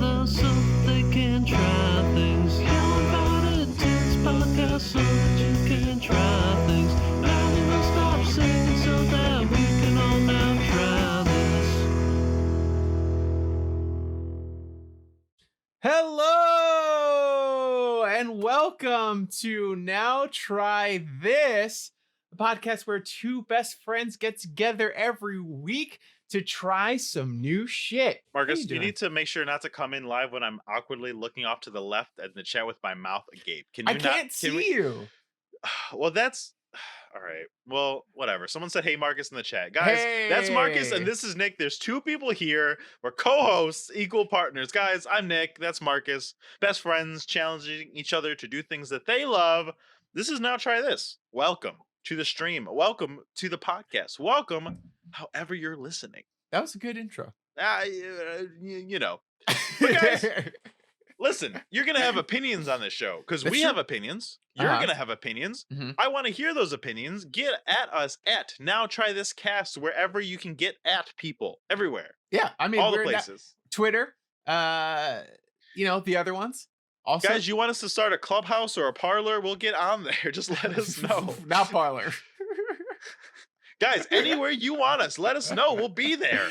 together so they can try things. You're invited to this podcast so that you can try things. Now we will stop singing so that we can all now try this. Hello and welcome to Now Try This, a podcast where two best friends get together every week to try some new shit. Marcus, you need to make sure not to come in live when I'm awkwardly looking off to the left in the chat with my mouth agape. Can you I can't see you. Well, that's all right. Well, whatever. Someone said, "Hey, Marcus," in the chat. Guys, that's Marcus and this is Nick. There's two people here. We're co-hosts, equal partners. Guys, I'm Nick. That's Marcus. Best friends challenging each other to do things that they love. This is Now Try This. Welcome to the stream. Welcome to the podcast. Welcome, however you're listening. That was a good intro. You know. But guys, listen, you're going to have opinions on this show because we have opinions. You're going to have opinions. Mm-hmm. I want to hear those opinions. Get at us at Now Try This Cast, wherever you can get at people, everywhere. Yeah, I mean, all the places. Twitter, the other ones. Also, guys, you want us to start a clubhouse or a parlor? We'll get on there. Just let us know. Not parlor. Guys, anywhere you want us, let us know. We'll be there.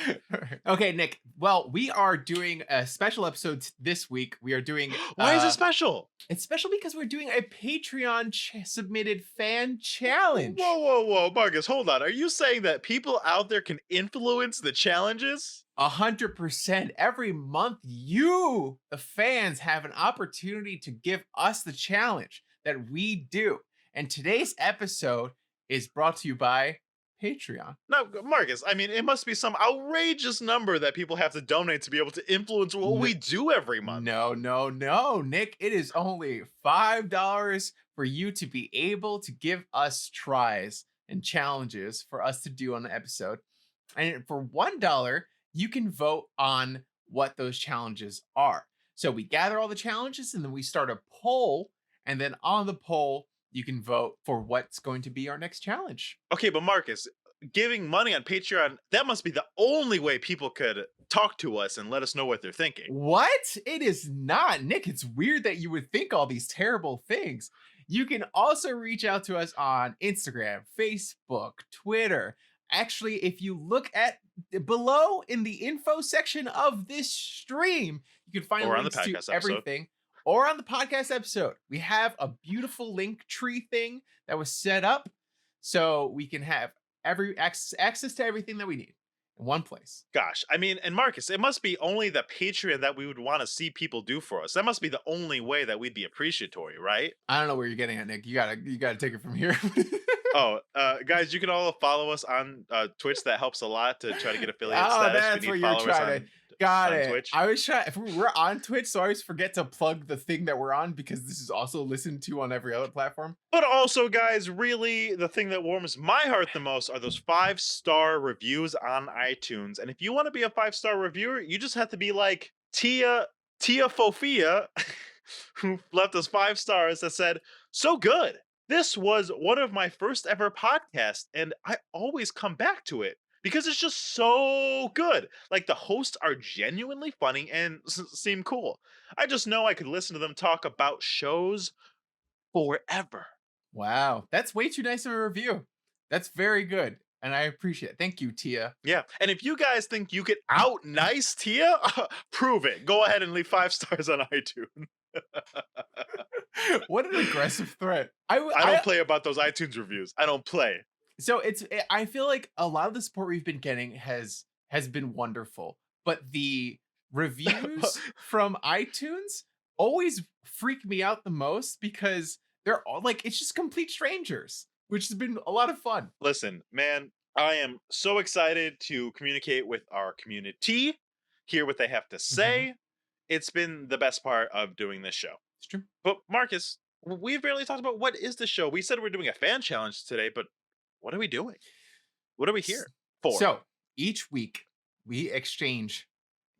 Okay, Nick. Well, we are doing a special episode this week. We are doing... Why is it special? It's special because we're doing a Patreon submitted fan challenge. Whoa, Marcus, hold on. Are you saying that people out there can influence the challenges? 100%. Every month, you, the fans, have an opportunity to give us the challenge that we do. And today's episode is brought to you by Patreon. No, Marcus, I mean, it must be some outrageous number that people have to donate to be able to influence what we do every month. No, Nick. It is only $5 for you to be able to give us tries and challenges for us to do on the episode. And for $1, you can vote on what those challenges are. So we gather all the challenges and then we start a poll. And then on the poll, you can vote for what's going to be our next challenge. Okay, but Marcus, giving money on Patreon, that must be the only way people could talk to us and let us know what they're thinking. What? It is not, Nick. It's weird that you would think all these terrible things. You can also reach out to us on Instagram, Facebook, Twitter. Actually, if you look at below in the info section of this stream, you can find links to everything. Or on the podcast episode. We have a beautiful link tree thing that was set up so we can have access to everything that we need in one place. Gosh, I mean, and Marcus, it must be only the Patreon that we would want to see people do for us. That must be the only way that we'd be appreciatory, right? I don't know where you're getting at, Nick. You gotta take it from here. Guys, you can all follow us on Twitch. That helps a lot to try to get affiliate status. That's where you're trying to. Got it. Twitch. I was trying. If we're on Twitch, so I always forget to plug the thing that we're on because this is also listened to on every other platform. But also, guys, really, the thing that warms my heart the most are those 5-star reviews on iTunes. And if you want to be a 5-star reviewer, you just have to be like Tia Fofia, who left us 5 stars that said, "So good. This was one of my first ever podcasts, and I always come back to it because it's just so good. Like, the hosts are genuinely funny and seem cool. I just know I could listen to them talk about shows forever." Wow, that's way too nice of a review. That's very good, and I appreciate it. Thank you, Tia. Yeah, and if you guys think you could out nice Tia, prove it. Go ahead and leave 5 stars on iTunes. What an aggressive threat. I don't play about those iTunes reviews. I don't play. So I feel like a lot of the support we've been getting has been wonderful, but the reviews from iTunes always freak me out the most because they're all like, it's just complete strangers, which has been a lot of fun. Listen, man, I am so excited to communicate with our community, hear what they have to say. Mm-hmm. It's been the best part of doing this show. It's true. But Marcus, we've barely talked about what is the show. We said we're doing a fan challenge today, but what are we doing? What are we here for? So each week we exchange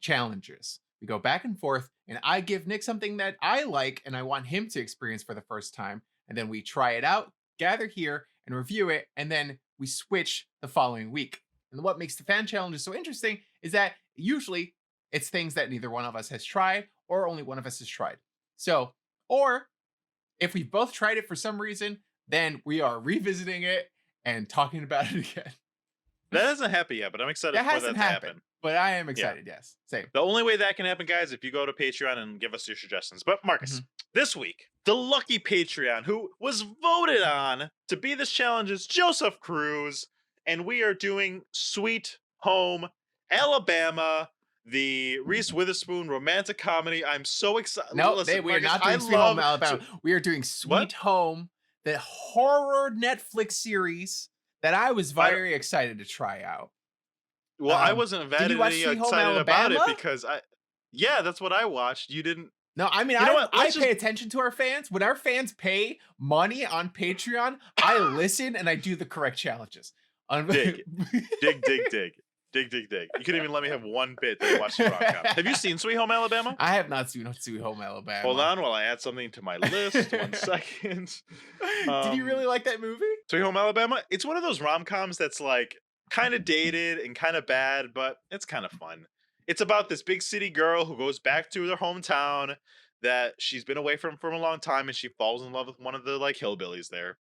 challenges. We go back and forth, and I give Nick something that I like and I want him to experience for the first time. And then we try it out, gather here and review it. And then we switch the following week. And what makes the fan challenges so interesting is that usually it's things that neither one of us has tried or only one of us has tried. So, or if we've both tried it for some reason, then we are revisiting it and talking about it again. That hasn't happened yet, but I'm excited That for that hasn't to happened, happen. but I am excited. Yes, same. The only way that can happen, guys, if you go to Patreon and give us your suggestions. But Marcus, this week, the lucky Patreon who was voted on to be this challenge is Joseph Cruz, and we are doing Sweet Home Alabama, the Reese Witherspoon romantic comedy. I'm so excited. No, Listen, we are Marcus, not doing I Sweet Home love Alabama. to- We are doing Sweet Home, the horror Netflix series that I was very excited to try out. Well, I wasn't did you watch excited Sweet Home about it Alabama? because yeah, that's what I watched. You didn't. No, I mean, You know what? I Let's pay attention to our fans. When our fans pay money on Patreon, I listen and I do the correct challenges. Dig. Dig. You couldn't even let me have one bit that you watched the rom-com. Have you seen Sweet Home Alabama? I have not seen Sweet Home Alabama. Hold on while I add something to my list. 1 second. Did you really like that movie? Sweet Home Alabama? It's one of those rom-coms that's like kind of dated and kind of bad, but it's kind of fun. It's about this big city girl who goes back to her hometown that she's been away from for a long time, and she falls in love with one of the like hillbillies there.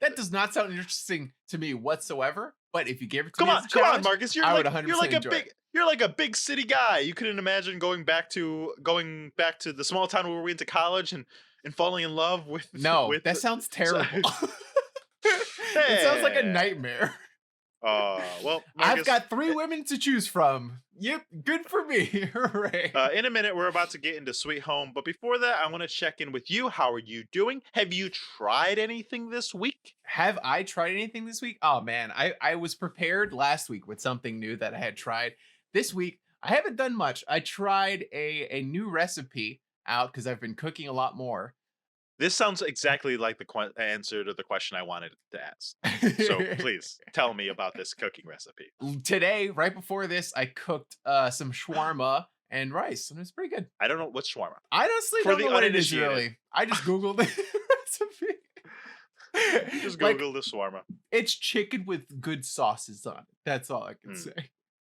That does not sound interesting to me whatsoever. But if you gave it to me, Come as a on, challenge, Marcus. You're I would like 100% enjoy it. you're like a big city guy. You couldn't imagine going back to the small town where we went to college and falling in love with. No, with that sounds terrible. It sounds like a nightmare. Well, I've Marcus, got 3 women to choose from. Yep, good for me. Hooray. in a minute, we're about to get into Sweet Home, but before that, I want to check in with you. How are you doing? Have you tried anything this week? Have I tried anything this week? Oh man, I was prepared last week with something new that I had tried. This week, I haven't done much. I tried a new recipe out because I've been cooking a lot more. This sounds exactly like the answer to the question I wanted to ask. So please tell me about this cooking recipe. Today, right before this, I cooked some shawarma and rice, and it was pretty good. I don't know what's shawarma. I honestly For don't the know what it is uninitiated. really. I just Googled the recipe. Just Like, Google the shawarma. it's chicken with good sauces on it. That's all I can say.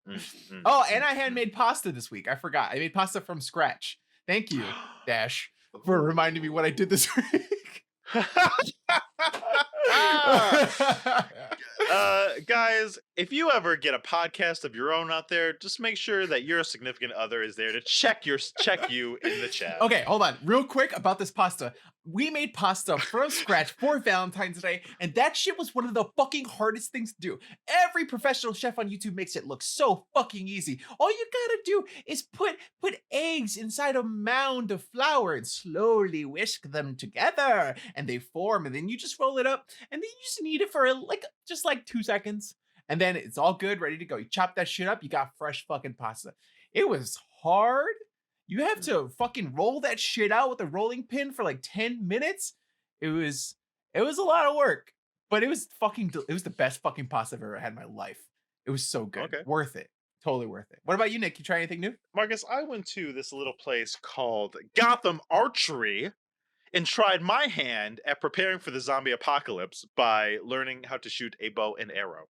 Mm. Oh, and I had made pasta this week. I forgot. I made pasta from scratch. Thank you, Dash, for reminding me what I did this week. Guys, if you ever get a podcast of your own out there, just make sure that your significant other is there to check you in the chat. Okay, hold on. Real quick about this pasta. We made pasta from scratch for Valentine's Day, and that shit was one of the fucking hardest things to do. Every professional chef on YouTube makes it look so fucking easy. All you gotta do is put eggs inside a mound of flour and slowly whisk them together, and they form, and then you just roll it up, and then you just knead it for just 2 seconds, and then it's all good, ready to go. You chop that shit up, you got fresh fucking pasta. It was hard. You have to fucking roll that shit out with a rolling pin for 10 minutes. It was a lot of work, but it was the best fucking pasta I've ever had in my life. It was so good. Okay. Worth it. Totally worth it. What about you, Nick? You try anything new? Marcus, I went to this little place called Gotham Archery and tried my hand at preparing for the zombie apocalypse by learning how to shoot a bow and arrow.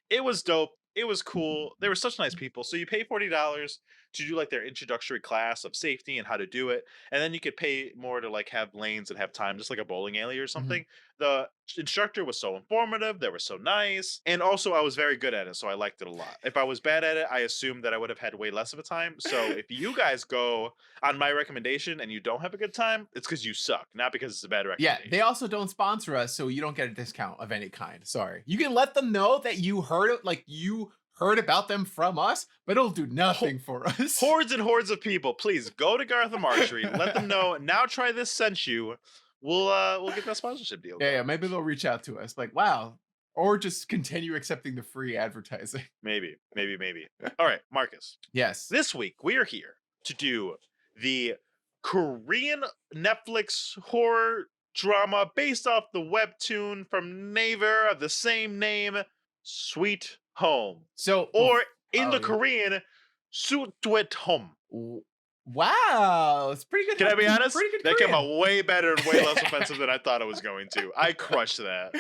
It was dope. It was cool. They were such nice people. So you pay $40 to do their introductory class of safety and how to do it. And then you could pay more to have lanes and have time, just like a bowling alley or something. The instructor was so informative. They were so nice. And also I was very good at it. So I liked it a lot. If I was bad at it, I assumed that I would have had way less of a time. So if you guys go on my recommendation and you don't have a good time, it's because you suck, not because it's a bad Yeah, recommendation. they also don't sponsor us, so you don't get a discount of any kind. Sorry. You can let them know that you heard it, you heard about them from us, but it'll do nothing for us. Hordes and hordes of people, please go to Gotham Archery. Let them know. Now try this sent you. We'll get that sponsorship deal. Yeah, maybe they'll reach out to us wow. Or just continue accepting the free advertising. Maybe. All right, Marcus. Yes. This week we are here to do the Korean Netflix horror drama based off the webtoon from Naver of the same name, Sweet Home. So Or in the yeah. Korean, Sweet Home. Wow, it's pretty good. Can I be honest? Pretty good That came Korean. out way better and way less offensive than I thought it was going to. I crushed that.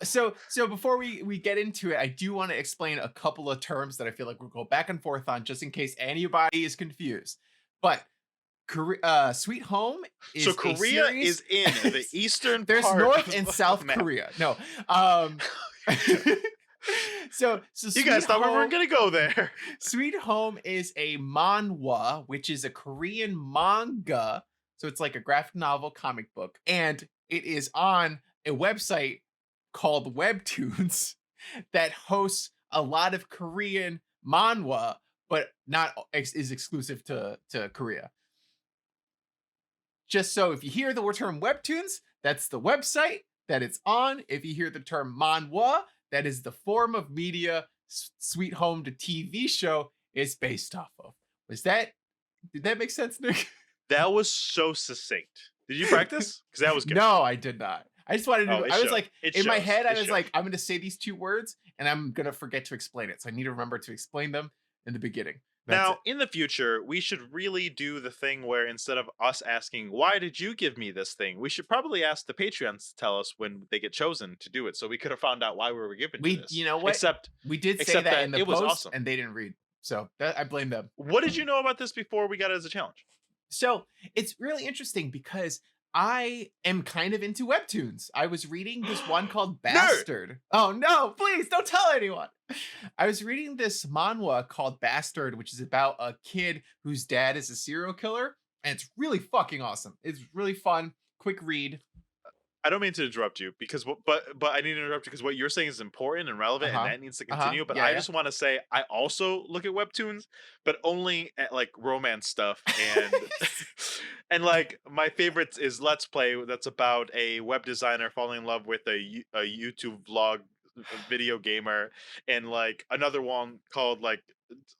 So before we get into it, I do want to explain a couple of terms that I feel like we'll go back and forth on, just in case anybody is confused. But Sweet Home is So a Korea series. is in the eastern There's part North of and the South map. Korea. No. So You Sweet guys thought we Home, weren't gonna go there. Sweet Home is a manhwa, which is a Korean manga. So it's like a graphic novel comic book. And it is on a website called Webtoons that hosts a lot of Korean manhwa, but not is exclusive to Korea. Just so if you hear the term Webtoons, that's the website that it's on. If you hear the term manhwa, that is the form of media Sweet Home to TV show is based off of. Did that make sense, Nick? That was so succinct. Did you practice? Because that was good. No, I did not. I just wanted to. Oh, it I was shows. like, It in my shows. head, I It was shows. like, I'm going to say these two words, and I'm going to forget to explain it. So I need to remember to explain them in the beginning. That's Now, it. in the future, we should really do the thing where instead of us asking, why did you give me this thing? We should probably ask the Patreons to tell us when they get chosen to do it. So we could have found out why we were given to this. You know what? Except, we did say except that that in the it was post, awesome. and they didn't read. So I blame them. what did you know about this before we got it as a challenge? So it's really interesting because I am kind of into webtoons. I was reading this one called Bastard. Oh no, please don't tell anyone. I was reading this manhwa called Bastard, which is about a kid whose dad is a serial killer, and it's really fucking awesome. It's really fun, quick read. I don't mean to interrupt you because, but I need to interrupt you because what you're saying is important and relevant, Uh-huh. and that needs to Uh-huh. continue. But Yeah, I yeah. just want to say I also look at webtoons, but only at like romance stuff and and like my favorites is Let's Play. That's about a web designer falling in love with a YouTube vlog video gamer, and like another one called like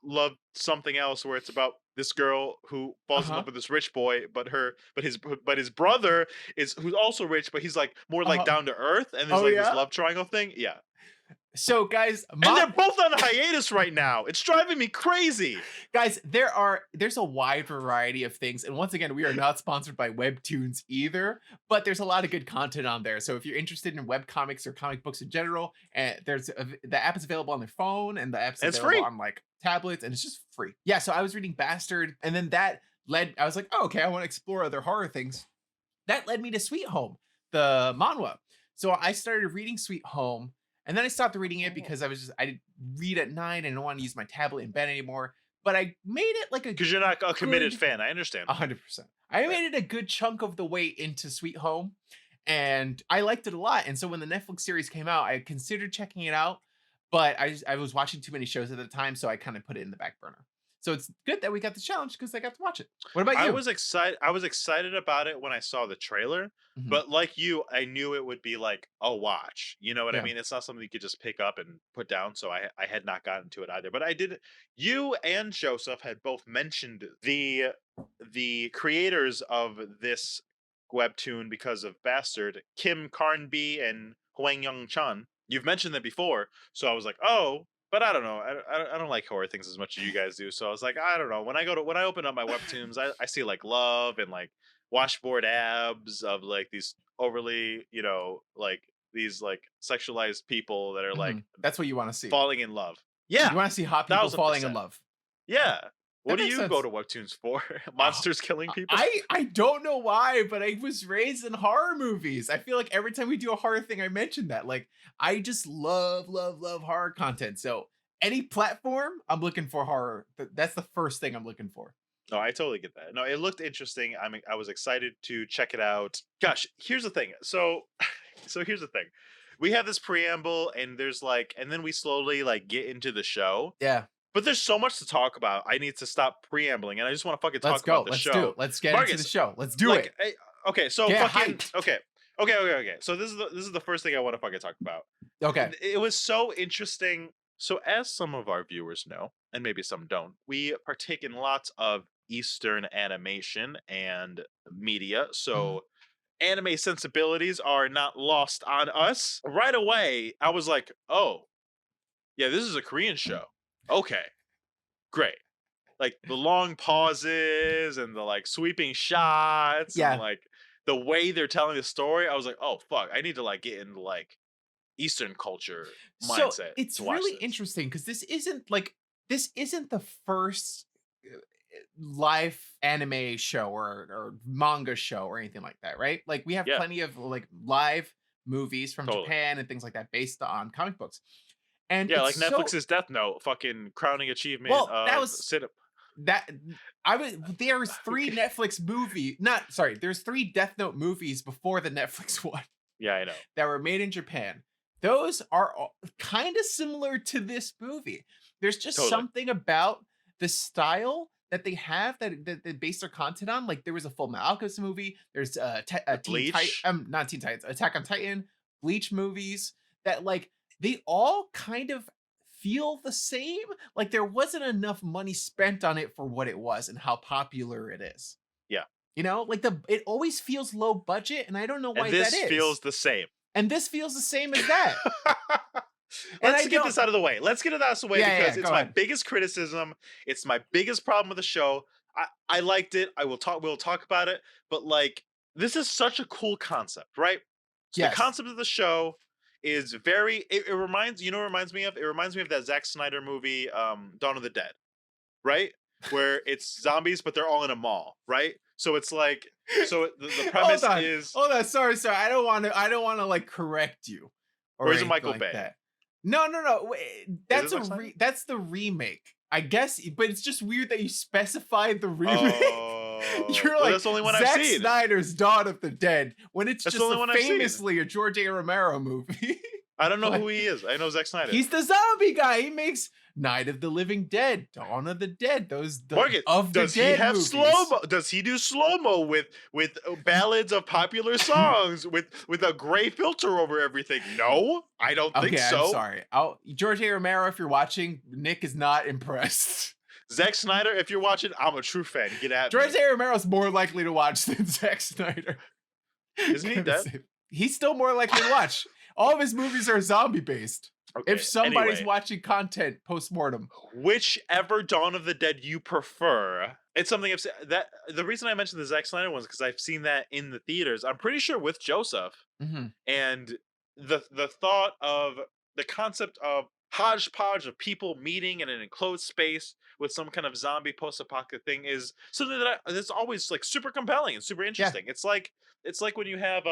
Love Something Else, where it's about this girl who falls in Uh-huh. love with this rich boy, but his brother is who's also rich, but he's like more like Uh-huh. down to earth, and there's Oh, like yeah? this love triangle thing. Yeah. So guys, And they're both on hiatus right now. It's driving me crazy. guys, there's a wide variety of things, and once again, we are not sponsored by Webtoons either, but there's a lot of good content on there. So if you're interested in web comics or comic books in general, and the app is available on their phone, and the app's It's available free. on like tablets, and it's just free. Yeah, so I was reading Bastard, and then that led. I was like, oh, okay, I want to explore other horror things. That led me to Sweet Home, the manhwa. So I started reading Sweet Home, and then I stopped reading it because I did read at night and I don't want to use my tablet in bed anymore. But I made it like a Because you're not a committed good- fan. I understand. 100%. I made it a good chunk of the way into Sweet Home, and I liked it a lot. And so when the Netflix series came out, I considered checking it out, but I was watching too many shows at the time, so I kind of put it in the back burner. So it's good that we got the challenge because I got to watch it. What about you? I was excited about it when I saw the trailer, Mhm. but like you, I knew it would be like a watch. You know what Yeah. I mean? It's not something you could just pick up and put down. So I had not gotten to it either. But I did. You and Joseph had both mentioned the creators of this webtoon because of Bastard, Kim Carnby and Hwang Young Chun. You've mentioned them before, so I was like, oh. But I don't know. I don't like horror things as much as you guys do. So I was like, I don't know. When I open up my webtoons, I see like love and like washboard abs of like these overly, like these like sexualized people that are like Mhm. That's what you want to see. falling in love. Yeah, You want to see hot people 1000%. falling in love. yeah. What do makes you go sense. to webtoons for? Monsters killing people? I don't know why, but I was raised in horror movies. I feel like every time we do a horror thing, I mention that. Like, I just love horror content. So any platform, I'm looking for horror. That's the first thing I'm looking for. No, I totally get that. No, it looked interesting. I was excited to check it out. Gosh, here's the thing. So here's the thing. We have this preamble, and there's like, and then we slowly like get into the show. Yeah, But there's so much to talk about. I need to stop preambling, and I just want to fucking talk let's go. about the Let's show. do it. Let's get into the Marcus, show. Let's do like, it. okay, so Get fucking hyped. okay. So this is the first thing I want to fucking talk about. Okay. It was so interesting. So as some of our viewers know, and maybe some don't, we partake in lots of Eastern animation and media. So anime sensibilities are not lost on us. Right away, I was like, oh, yeah, this is a Korean show. Okay, great. like the long pauses and the like sweeping shots and Yeah. like the way they're telling the story, I was like, oh fuck, I need to like get into like Eastern culture So mindset it's to watch really this. interesting because this isn't the first live anime show or manga show or anything like that, right? Like we have Yeah, plenty of like live movies from totally. Japan and things like that based on comic books. And Yeah, it's like so Netflix's Death Note, fucking crowning achievement well, that of was cinema. that I was there's three Netflix movie, not sorry, there's three Death Note movies before the Netflix one Yeah, I know. that were made in Japan. Those are kind of similar to this movie. There's just Totally. something about the style that they have that they base their content on. Like there was a Full Metal Alchemist movie. There's a Teen Titan, Bleach. not Teen Titans, Attack on Titan, Bleach movies that like they all kind of feel the same. Like there wasn't enough money spent on it for what it was and how popular it is. Yeah. You know, like it always feels low budget, and I don't know And why that this is. feels the same. And this feels the same as that. And Let's I get don't this out of the way. Let's get it out of the way Yeah, because yeah, it's go my ahead. biggest criticism. It's my biggest problem with the show. I liked it. We'll talk about it. But like this is such a cool concept, right? So the Yes. concept of the show is very it reminds you know what it reminds me of? It reminds me of that Zack Snyder movie, Dawn of the Dead, right? Where it's zombies, but they're all in a mall, right? So it's like the premise Hold on. is Hold on. Sorry. I don't want to like correct you or or is it anything Michael like Bay? that. No. Is it Zack Snyder? That's the remake. I guess, but it's just weird that you specified the remake. Oh, You're well, like that's the only one I've Zack seen. Snyder's Dawn of the Dead when it's That's the just only one I've seen. famously a George A. Romero movie. I don't know Like, who he is. I know Zack Snyder. he's the zombie guy. He makes Night of the Living Dead, Dawn of the Dead, Morgan, of the does he Dead have movies. slow mo? Does he do slow mo with ballads of popular songs with a gray filter over everything? No, I don't think Okay, so. I'm sorry. George A. Romero, if you're watching, Nick is not impressed. Zack Snyder, if you're watching, I'm a true fan. Get at George me. A. Romero's more likely to watch than Zack Snyder. Isn't he dead? He's still more likely to watch. All of his movies are zombie based. Okay, If somebody's anyway, watching content post-mortem. whichever Dawn of the Dead you prefer, it's something I've seen. That the reason I mentioned the Zack Snyder ones because I've seen that in the theaters. I'm pretty sure with Joseph. Mm-hmm. And the thought of the concept of hodgepodge of people meeting in an enclosed space with some kind of zombie post-apocalyptic thing is something that's always like super compelling and super interesting. It's like when you have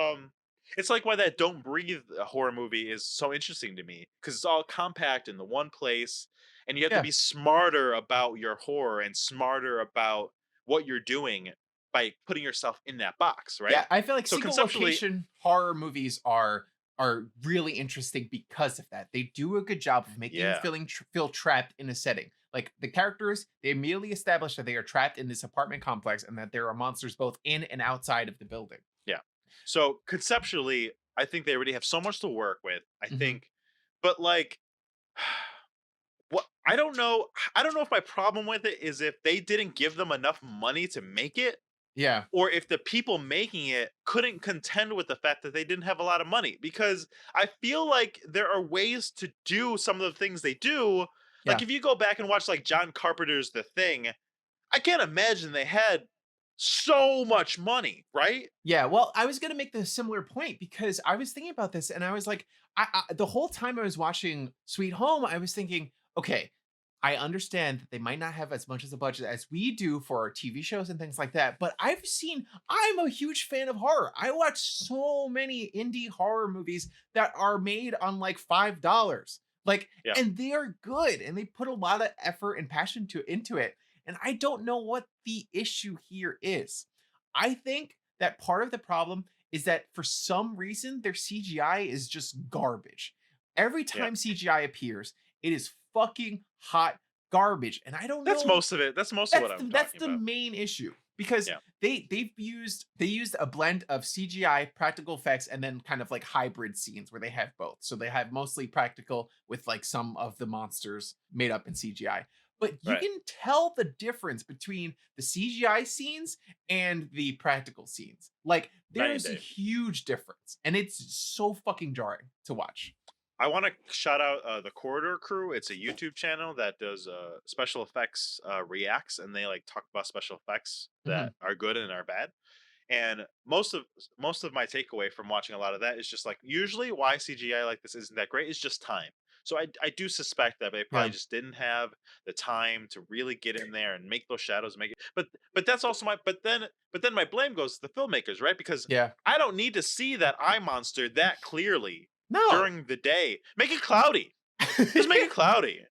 it's like why that Don't Breathe horror movie is so interesting to me because it's all compact in the one place and you have to Yeah. be smarter about your horror and smarter about what you're doing by putting yourself in that box, right? Yeah, I feel like So single conceptually, location horror movies are really interesting because of that. They do a good job of making you yeah. feel trapped in a setting. Like the characters, they immediately establish that they are trapped in this apartment complex and that there are monsters both in and outside of the building. Yeah. So conceptually, I think they already have so much to work with. I Mhm. think, but like, what I don't know. I don't know if my problem with it is if they didn't give them enough money to make it, Yeah. or if the people making it couldn't contend with the fact that they didn't have a lot of money. Because I feel like there are ways to do some of the things they do. Like Yeah. if you go back and watch like John Carpenter's The Thing, I can't imagine they had so much money, right? Yeah, well, I was gonna make the similar point because I was thinking about this and I was like, the whole time I was watching Sweet Home, I was thinking, okay, I understand that they might not have as much as a budget as we do for our TV shows and things like that, but I'm a huge fan of horror. I watch so many indie horror movies that are made on like $5. Like, Yeah. and they are good and they put a lot of effort and passion into it. And I don't know what the issue here is. I think that part of the problem is that for some reason their CGI is just garbage. Every Yeah. time CGI appears, it is fucking hot garbage. And I don't That's know. most of it. That's most of what I'm That's talking the about. main issue because Yeah. they used a blend of CGI, practical effects, and then kind of like hybrid scenes where they have both. So they have mostly practical with like some of the monsters made up in CGI. But you Right. can tell the difference between the CGI scenes and the practical scenes. Like Night and there's a day. huge difference, and it's so fucking jarring to watch. I want to shout out the Corridor Crew. It's a YouTube channel that does special effects reacts, and they like talk about special effects that Mhm. are good and are bad. And most of my takeaway from watching a lot of that is just like usually why CGI like this isn't that great is just time. So I do suspect that they probably Yeah. just didn't have the time to really get in there and make those shadows make it. But that's also my but then my blame goes to the filmmakers, right? Because Yeah. I don't need to see that eye monster that clearly No. during the day. Make it cloudy. Just make it cloudy.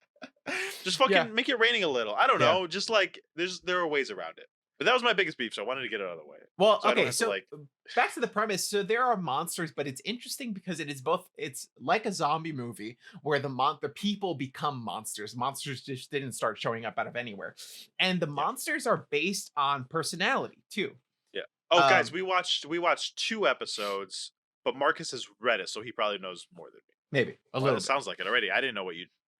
Just Yeah. fucking make it raining a little. I don't Yeah. know. Just like there are ways around it. But that was my biggest beef, so I wanted to get it out of the way. Well, So I don't okay, have to so like back to the premise. So there are monsters, but it's interesting because it is both. It's like a zombie movie where the people become monsters. Monsters just didn't start showing up out of anywhere, and the yeah. monsters are based on personality too. Yeah. Oh guys, Um, we watched 2 episodes, but Marcus has read it, so he probably knows more than me. maybe a Well, little it sounds like it already. I didn't know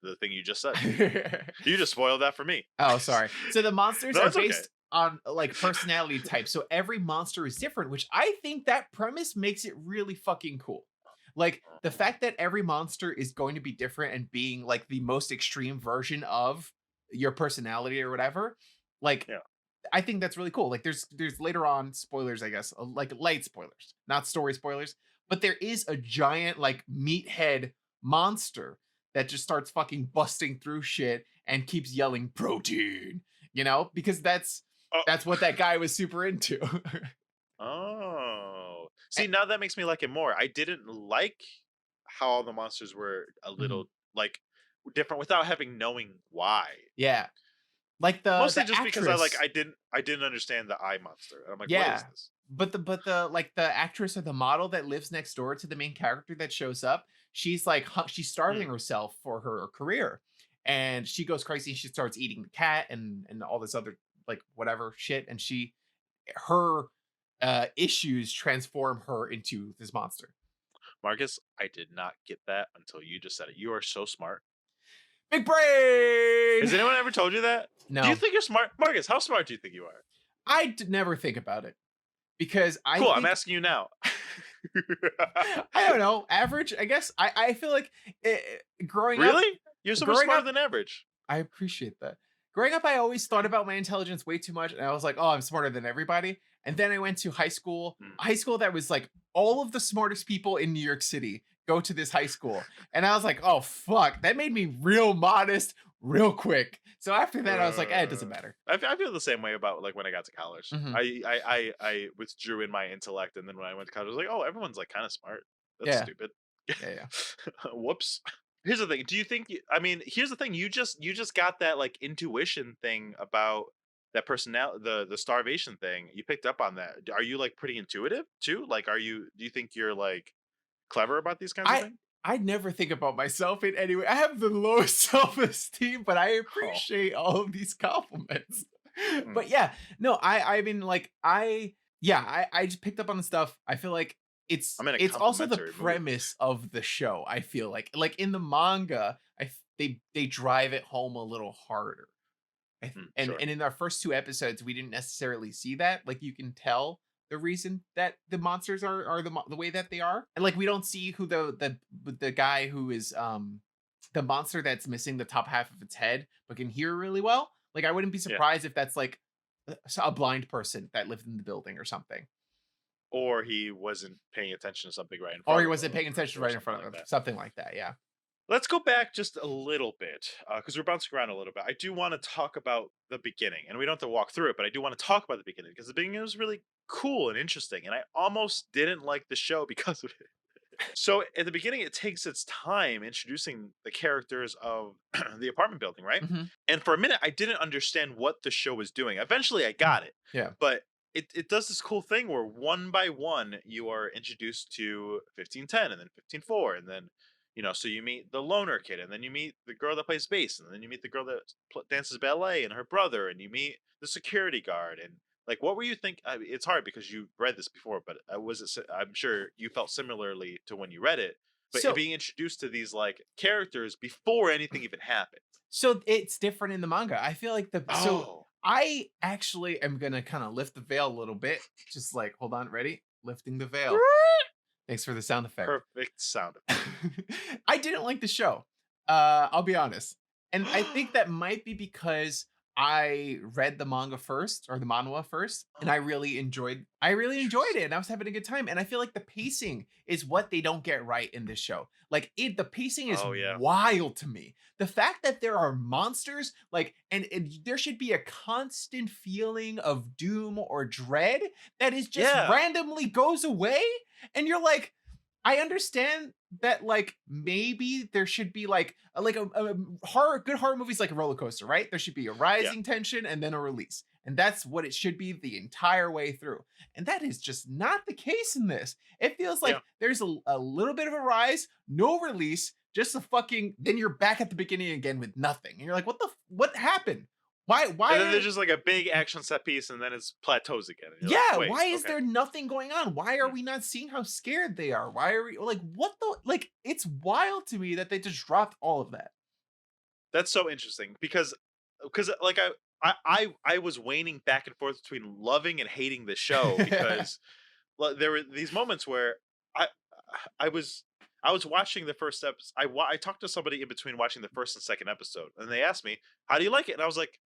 the thing you just said. bit. You just spoiled that for me. Oh, sorry. So the monsters No, are it's okay. based on like personality types. So every monster is different, which I think that premise makes it really fucking cool. Like the fact that every monster is going to be different and being like the most extreme version of your personality or whatever. Like Yeah. I think that's really cool. Like there's later on spoilers, I guess, like light spoilers, not story spoilers, but there is a giant like meathead monster that just starts fucking busting through shit and keeps yelling protein, because Oh. that's what that guy was super into. Oh. Eh, See, now that makes me like it more. I didn't like how all the monsters were a mhm. little like different without having knowing why. Yeah. Like the Mostly the just because actress. I didn't understand the eye monster. And I'm like, what is Yeah. this? But the like the actress or the model that lives next door to the main character that shows up, she's like she's starving Hmm. herself for her career. And she goes crazy, she starts eating the cat and all this other like whatever shit. And her issues transform her into this monster. Marcus, I did not get that until you just said it. You are so smart. Big brain. Has anyone ever told you that? Do you No, think you're smart? Marcus, how smart do you think you are? never think about it because I Cool, I'm think asking you now. I don't know, average. I guess I feel like growing up, Really? You're so much growing smarter up. than average. I appreciate that. Growing up, I always thought about my intelligence way too much, and I was like, "Oh, I'm smarter than everybody." And then I went to Mm. high school that was like all of the smartest people in New York City go to this high school, and I was like, "Oh fuck!" That made me real modest, real quick. So after that, I was like, "It doesn't matter." I feel the same way about like when I got to college. Mhm. I withdrew in my intellect, and then when I went to college, I was like, oh, everyone's like kind of smart. That's Yeah, stupid. yeah, yeah. Whoops. Here's the thing. Do you think? I mean, here's the thing. You just got that like intuition thing about that personality, the starvation thing. You picked up on that. Are you like pretty intuitive too? Like, are you? Do you think you're like clever about these kinds of I things? I never think about myself in any way. I have the lowest self-esteem, but I Oh, appreciate all of these compliments. hmm. But yeah, no, I mean like I just picked up on the stuff. I feel like I'm in a it's also the complimentary mood. premise of the show. I feel like in the manga, they drive it home a little harder. Sure. And in our first two episodes, we didn't necessarily see that. Like you can tell the reason that the monsters are the way that they are, and like we don't see who the guy who is the monster that's missing the top half of its head but can hear really well. Like I wouldn't be Yeah. surprised if that's like a blind person that lived in the building or something, Or he wasn't paying attention to something right in or front he of wasn't him, paying attention or right in something front like of him, that. something like that. Yeah. Let's go back just a little bit because we're bouncing around a little bit. I do want to talk about the beginning, and we don't have to walk through it, but I do want to talk about the beginning because the beginning was really cool and interesting, and I almost didn't like the show because of it. So at the beginning, it takes its time introducing the characters of the apartment building, right? Hmm. And for a minute, I didn't understand what the show was doing. Eventually, I got it, Yeah. but it does this cool thing where one by one you are introduced to 1510 and then 15:4 and then so you meet the loner kid and then you meet the girl that plays bass and then you meet the girl that dances ballet and her brother and you meet the security guard and like what were you think I mean, it's hard because you read this before but I'm sure you felt similarly to when you read it but So being introduced to these like characters before anything even happened. So it's different in the manga. I feel like Oh, I actually am gonna kind of lift the veil a little bit. Just like, hold on, ready? Lifting the veil. Thanks for the sound effect. Perfect sound effect. I didn't like the show. I'll be honest. And I think that might be because I read the manga first or the manhwa first, and I really enjoyed it and I was having a good time. And I feel like the pacing is what they don't get right in this show. Like the pacing is Oh yeah. wild to me. The fact that there are monsters, like, and there should be a constant feeling of doom or dread that is just Yeah. randomly goes away. And you're like, I understand that, like, maybe there should be like a horror good horror movies like a roller coaster, right? There should be a Yeah. rising tension and then a release. And that's what it should be the entire way through. And that is just not the case in this. It feels like Yeah. there's a little bit of a rise, no release, just a fucking then you're back at the beginning again with nothing. And you're like, what happened? Why And then are there's just like a big action set piece, and then it's plateaus again. And you're yeah, like, wait, why is okay. there nothing going on? Why are Hmm. we not seeing how scared they are? Why are we like what the like it's wild to me that they just dropped all of that. That's so interesting because like I was waning back and forth between loving and hating the show because there were these moments where I I was I was watching the first episode. I talked to somebody in between watching the first and second episode, and they asked me, "How do you like it?" And I was like,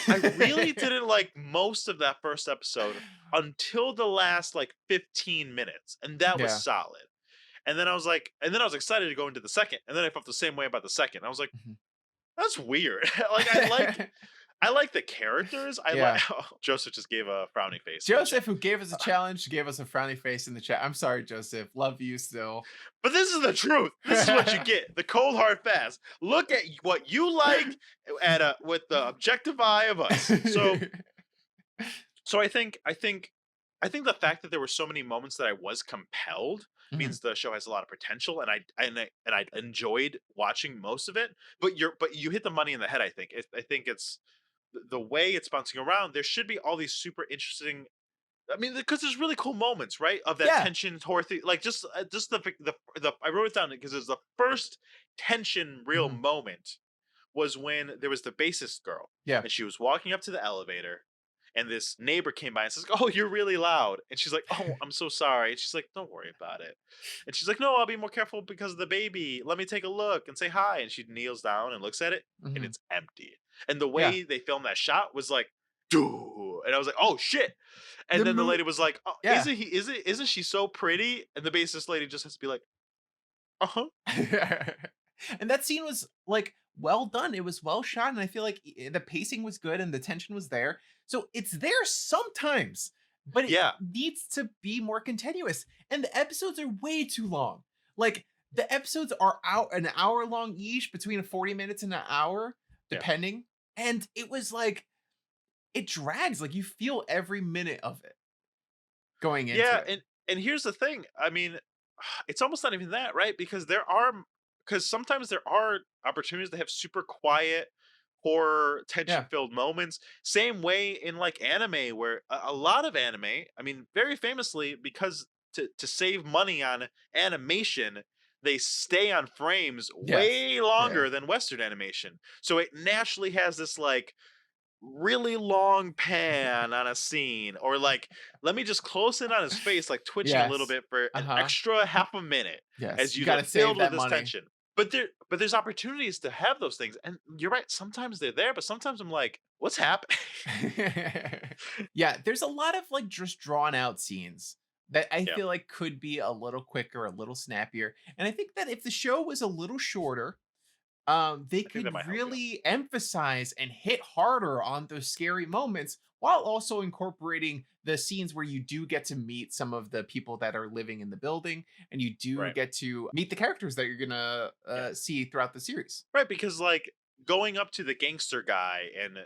I really didn't like most of that first episode until the last like 15 minutes, and that was Yeah. solid. And then I was excited to go into the second, and then I felt the same way about the second. I was like, Mhm. that's weird. like I like the characters. I Yeah. like Joseph just gave a frowning face. in the chat. Joseph, who gave us a challenge, gave us a frowny face in the chat. I'm sorry, Joseph. Love you still. But this is the truth. This is what you get. The cold hard fast. Look at what you like with the objective eye of us. So I think the fact that there were so many moments that I was compelled Mhm. means the show has a lot of potential, and I enjoyed watching most of it. But you hit the money in the head. I think it's the way it's bouncing around. There should be all these super interesting. I mean, because there's really cool moments, right? Of that Yeah. tension, horror, like just the I wrote it down because it's the first tension real Mhm. moment was when there was the bassist girl, Yeah. and she was walking up to the elevator, and this neighbor came by and says, "Oh, you're really loud." And she's like, "Oh, I'm so sorry." And she's like, "Don't worry about it." And she's like, "No, I'll be more careful because of the baby. Let me take a look and say hi." And she kneels down and looks at it, and Mhm. it's empty. And the Yeah. way they filmed that shot was like, "Dude," and I was like, "Oh shit!" And The then the mo lady was like, "Oh, Yeah. isn't she so pretty?" And the bassist lady just has to be like, "Uh huh." And that scene was like well done. It was well shot, and I feel like the pacing was good and the tension was there. So it's there sometimes, but it Yeah, needs to be more continuous. And the episodes are way too long. Like the episodes are out an hour long each, between 40 minutes and an hour, yeah. depending. And it was like it drags. Like you feel every minute of it going into Yeah, it. and here's the thing. I mean, it's almost not even that, right? Because sometimes there are opportunities to have super quiet horror tension Yeah. filled moments. Same way in like anime where a lot of anime, I mean, very famously because to save money on animation, they stay on frames Yes. way Yeah. longer than Western animation. So it naturally has this like really long pan on a scene, or like let me just close in on his face like twitching a little Yes. bit for an Uh-huh. extra half a minute Yes. as You you got are to save filled with that this money. tension. There's opportunities to have those things, and you're right, sometimes they're there, but sometimes I'm like, what's happening? Yeah, there's a lot of like just drawn out scenes that I Yeah, feel like could be a little quicker, a little snappier. And I think that if the show was a little shorter, they I think that might could help you. really emphasize and hit harder on those scary moments while also incorporating the scenes where you do get to meet some of the people that are living in the building, and you do Right. get to meet the characters that you're gonna Yeah. see throughout the series. Right, because like going up to the gangster guy and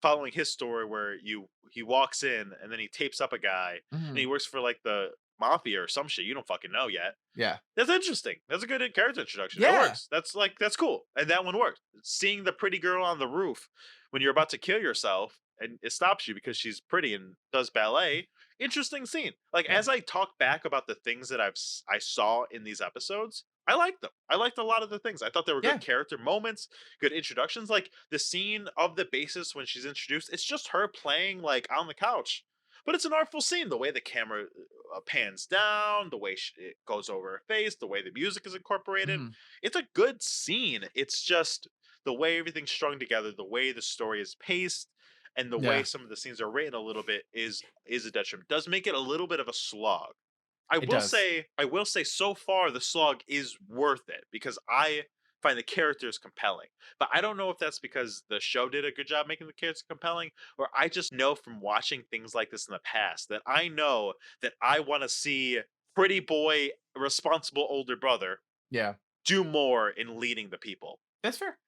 following his story where you he walks in and then he tapes up a guy and he Mhm. works for like the mafia or some shit you don't fucking know yet. Yeah. That's interesting. That's a good character introduction. It Yeah. works. That's cool. And that one works. Seeing the pretty girl on the roof when you're about to kill yourself and it stops you because she's pretty and does ballet. Interesting scene. Like Yeah. as I talk back about the things that I saw in these episodes, I liked them. I liked a lot of the things. I thought they were good Yeah. character moments, good introductions. Like the scene of the bassist when she's introduced, it's just her playing like on the couch. But it's an artful scene, the way the camera pans down, the way it goes over her face, the way the music is incorporated. Mhm. It's a good scene. It's just the way everything's strung together, the way the story is paced, and the way Yeah, some of the scenes are written a little bit is a detriment. Does make it a little bit of a slog. it does. I will say so far the slog is worth it because I find the characters compelling. But I don't know if that's because the show did a good job making the characters compelling, or I just know from watching things like this in the past that I know that I want to see pretty boy, responsible older brother Yeah, do more in leading the people. that's fair.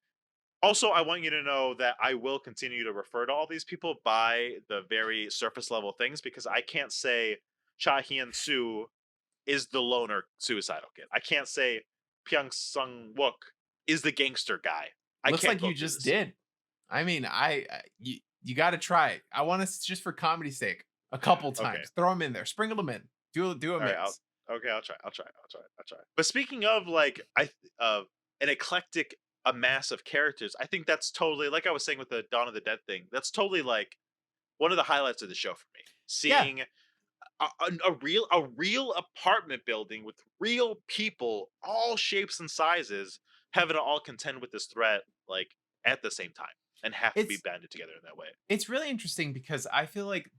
Also, I want you to know that I will continue to refer to all these people by the very surface level things because I can't say Cha Hyun Soo is the loner suicidal kid. I can't say Pyong Sung Wook is the gangster guy. I Looks can't like go you through just this. did. I mean, you got to try it. I want to just for comedy's sake a couple Okay. times. Throw them in there, sprinkle them in. Do a All right. mix. I'll try. But speaking of like an eclectic a mass of characters, I think that's totally like I was saying with the Dawn of the Dead thing. That's totally like one of the highlights of the show for me. Yeah, Seeing a real apartment building with real people, all shapes and sizes, having to all contend with this threat like at the same time and have to be it's banded together in that way. it's really interesting because I feel like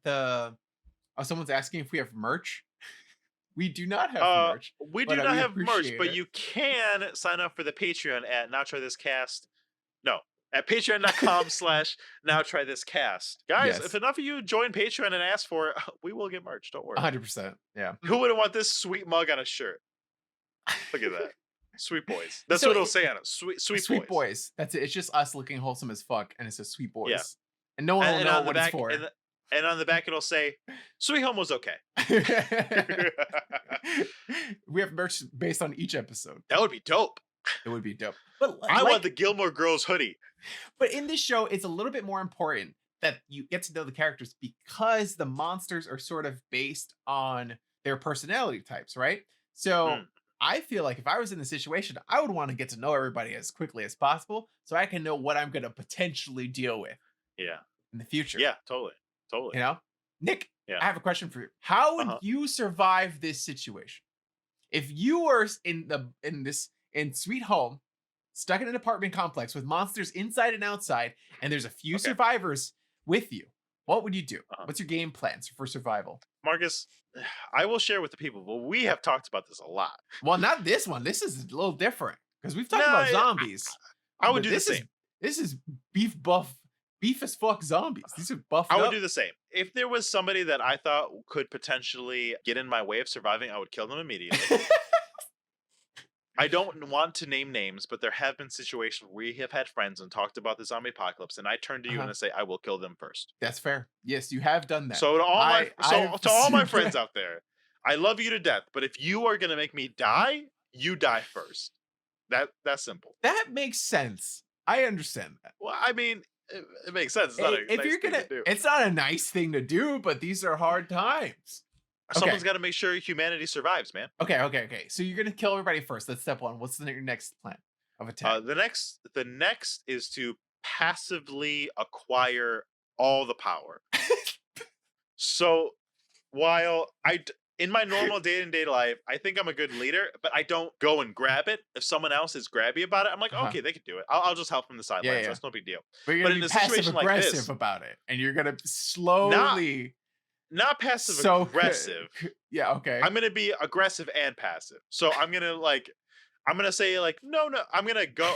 someone's asking if we have merch. We do not have merch, We but do not we have merch, appreciate but it. you can sign up for the Patreon at Now Try This Cast. No, at patreon.com/slash Now Try This Cast. Guys, if Yes, enough of you join Patreon and ask for it, we will get merch. Don't worry. 100%. Yeah. Who wouldn't want this sweet mug on a shirt? Look at that. Sweet boys. That's So what it'll say on it. Sweet sweet boys. boys. That's it. It's just us looking wholesome as fuck, and it says sweet Yeah. boys, and no one will And know on the what it's back, for. and on the back it'll say, Sweet Home was okay. We have merch based on each episode. That would be dope. It would be dope. But I want the Gilmore Girls hoodie. but in this show, it's a little bit more important that you get to know the characters because the monsters are sort of based on their personality types, right? So Mm, I feel like if I was in the situation, I would want to get to know everybody as quickly as possible so I can know what I'm going to potentially deal with yeah. in the future. Yeah, totally. Totally. You know, Nick, Yeah. I have a question for you. How would Uh-huh. you survive this situation? If you were in Sweet Home, stuck in an apartment complex with monsters inside and outside, and there's a few Okay. survivors with you, what would you do? Uh-huh. What's your game plans for survival? Marcus, I will share with the people, but we have talked about this a lot. Well, not this one. This is a little different because we've talked No, about zombies. I would but do the this is same. this is beef as fuck zombies. These are buffed I would up. do the same. If there was somebody that I thought could potentially get in my way of surviving, I would kill them immediately. I don't want to name names, but there have been situations where we have had friends and talked about the zombie apocalypse, and I turn to you Uh-huh. and I say, I will kill them first. That's fair. Yes, you have done that. So to all I've to all my seen friends that. out there, I love you to death, but if you are gonna make me die, you die first. That's simple. That makes sense. I understand that. Well, I mean, it makes sense. It's not a If nice you're thing gonna, to do. it's not a nice thing to do, but these are hard times. Someone's okay. got to make sure humanity survives, man. Okay. So you're gonna kill everybody first. That's step one. What's your next plan of attack? The next is to passively acquire all the power. So while in my normal day-to-day life, I think I'm a good leader, but I don't go and grab it. If someone else is grabby about it, I'm like, Uh-huh. okay, they can do it. I'll just help from the sidelines. yeah. That's no big deal. But you're but gonna in be a passive situation like aggressive this- about it, and you're gonna slowly. Not passive so aggressive. Yeah. Okay. I'm gonna be aggressive and passive. So I'm gonna say like, no, I'm gonna go.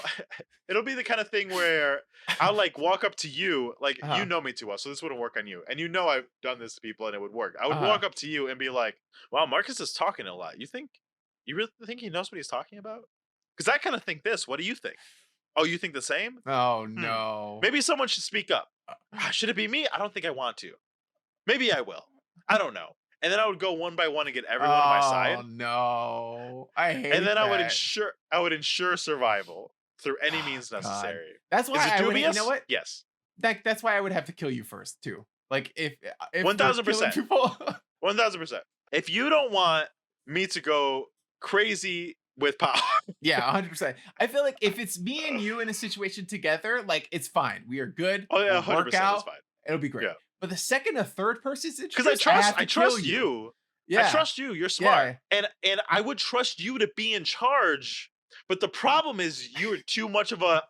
It'll be the kind of thing where I'll like walk up to you, like Uh-huh. you know me too well, so this wouldn't work on you, and you know I've done this to people and it would work. I would Uh-huh. walk up to you and be like, "Wow, Marcus is talking a lot. You really think he knows what he's talking about? Because I kind of think this. What do you think? Oh, you think the same? Oh no. Maybe someone should speak up. Should it be me? I don't think I want to. Maybe I will. I don't know." And then I would go one by one and get everyone on my side. Oh no. I hate And then that. I would ensure survival through any means God. necessary. That's Is why it I would. You dubious? know what? Yes. That's why I would have to kill you first too. Like if 1000%. people. 1000%. If you don't want me to go crazy with power, Yeah, 100%. I feel like if it's me and you in a situation together, like it's fine. We are good. oh yeah, We'll 100%. work That's out. fine. It'll be great. Yeah. But the second a third person's Because I introduced, have trust to I trust kill you. Yeah. I trust you. You're smart. Yeah. And I would trust you to be in charge. But the problem is you're too much of a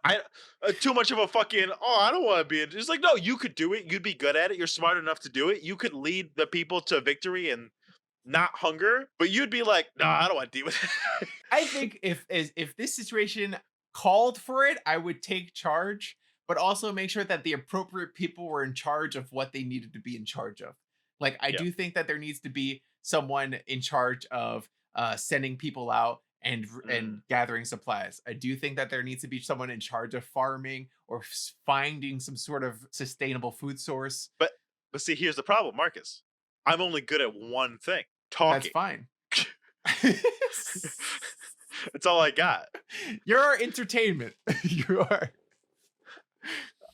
fucking, oh, I don't want to be in. It's like, no, you could do it. You'd be good at it. You're smart enough to do it. You could lead the people to victory and not hunger, but you'd be like, no, I don't want to deal with it. I think if this situation called for it, I would take charge, but also make sure that the appropriate people were in charge of what they needed to be in charge of. Like, I Yeah. do think that there needs to be someone in charge of sending people out and gathering supplies. I do think that there needs to be someone in charge of farming or finding some sort of sustainable food source. But see, here's the problem, Marcus. I'm only good at one thing: That's talking. fine. That's all I got. You're our entertainment. You are.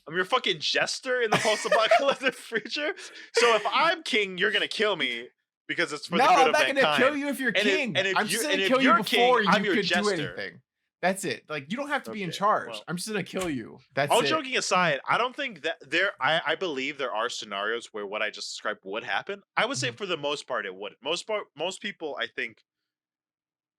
I'm your fucking jester in the post-apocalyptic future. So if I'm king, you're gonna kill me because it's for the No, good I'm of not mankind. gonna kill you if you're And if- king. and if I'm you- just and gonna if kill you you're king, before I'm you your could do jester. anything. That's it. Like, you don't have to be in Okay, charge. well. I'm just gonna kill you. That's All it. joking aside, I don't think that I believe there are scenarios where what I just described would happen. I would say Mhm. for the most part it would. Most people, I think,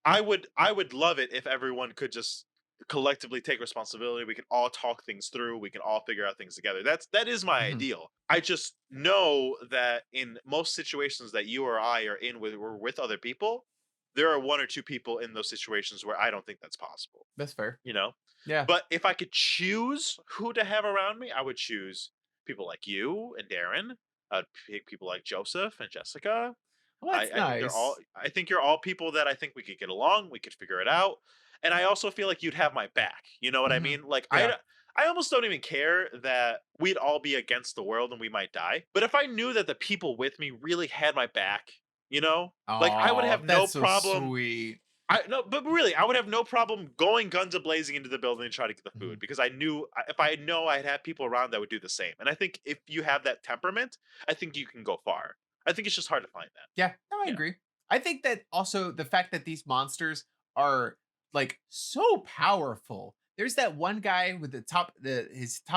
I would love it if everyone could just collectively take responsibility. We can all talk things through. We can all figure out things together. That is my Mhm. ideal. I just know that in most situations that you or I are in with other people, there are one or two people in those situations where I don't think that's possible. That's fair. You know? Yeah. But if I could choose who to have around me, I would choose people like you and Darren. I'd pick people like Joseph and Jessica. Well, that's I think they're all. nice. I think you're all people that I think we could get along. We could figure it out, and I also feel like you'd have my back. You know what I Mhm. mean? Like Yeah. I almost don't even care that we'd all be against the world and we might die. But if I knew that the people with me really had my back, you know, like I would Aw, have no that's so problem. sweet. But really, I would have no problem going guns a blazing into the building and try to get the food Mhm. because if I know I'd have people around that would do the same. And I think if you have that temperament, I think you can go far. I think it's just hard to find that. Yeah, no, I Yeah. agree. I think that also the fact that these monsters are like so powerful. There's that one guy with his top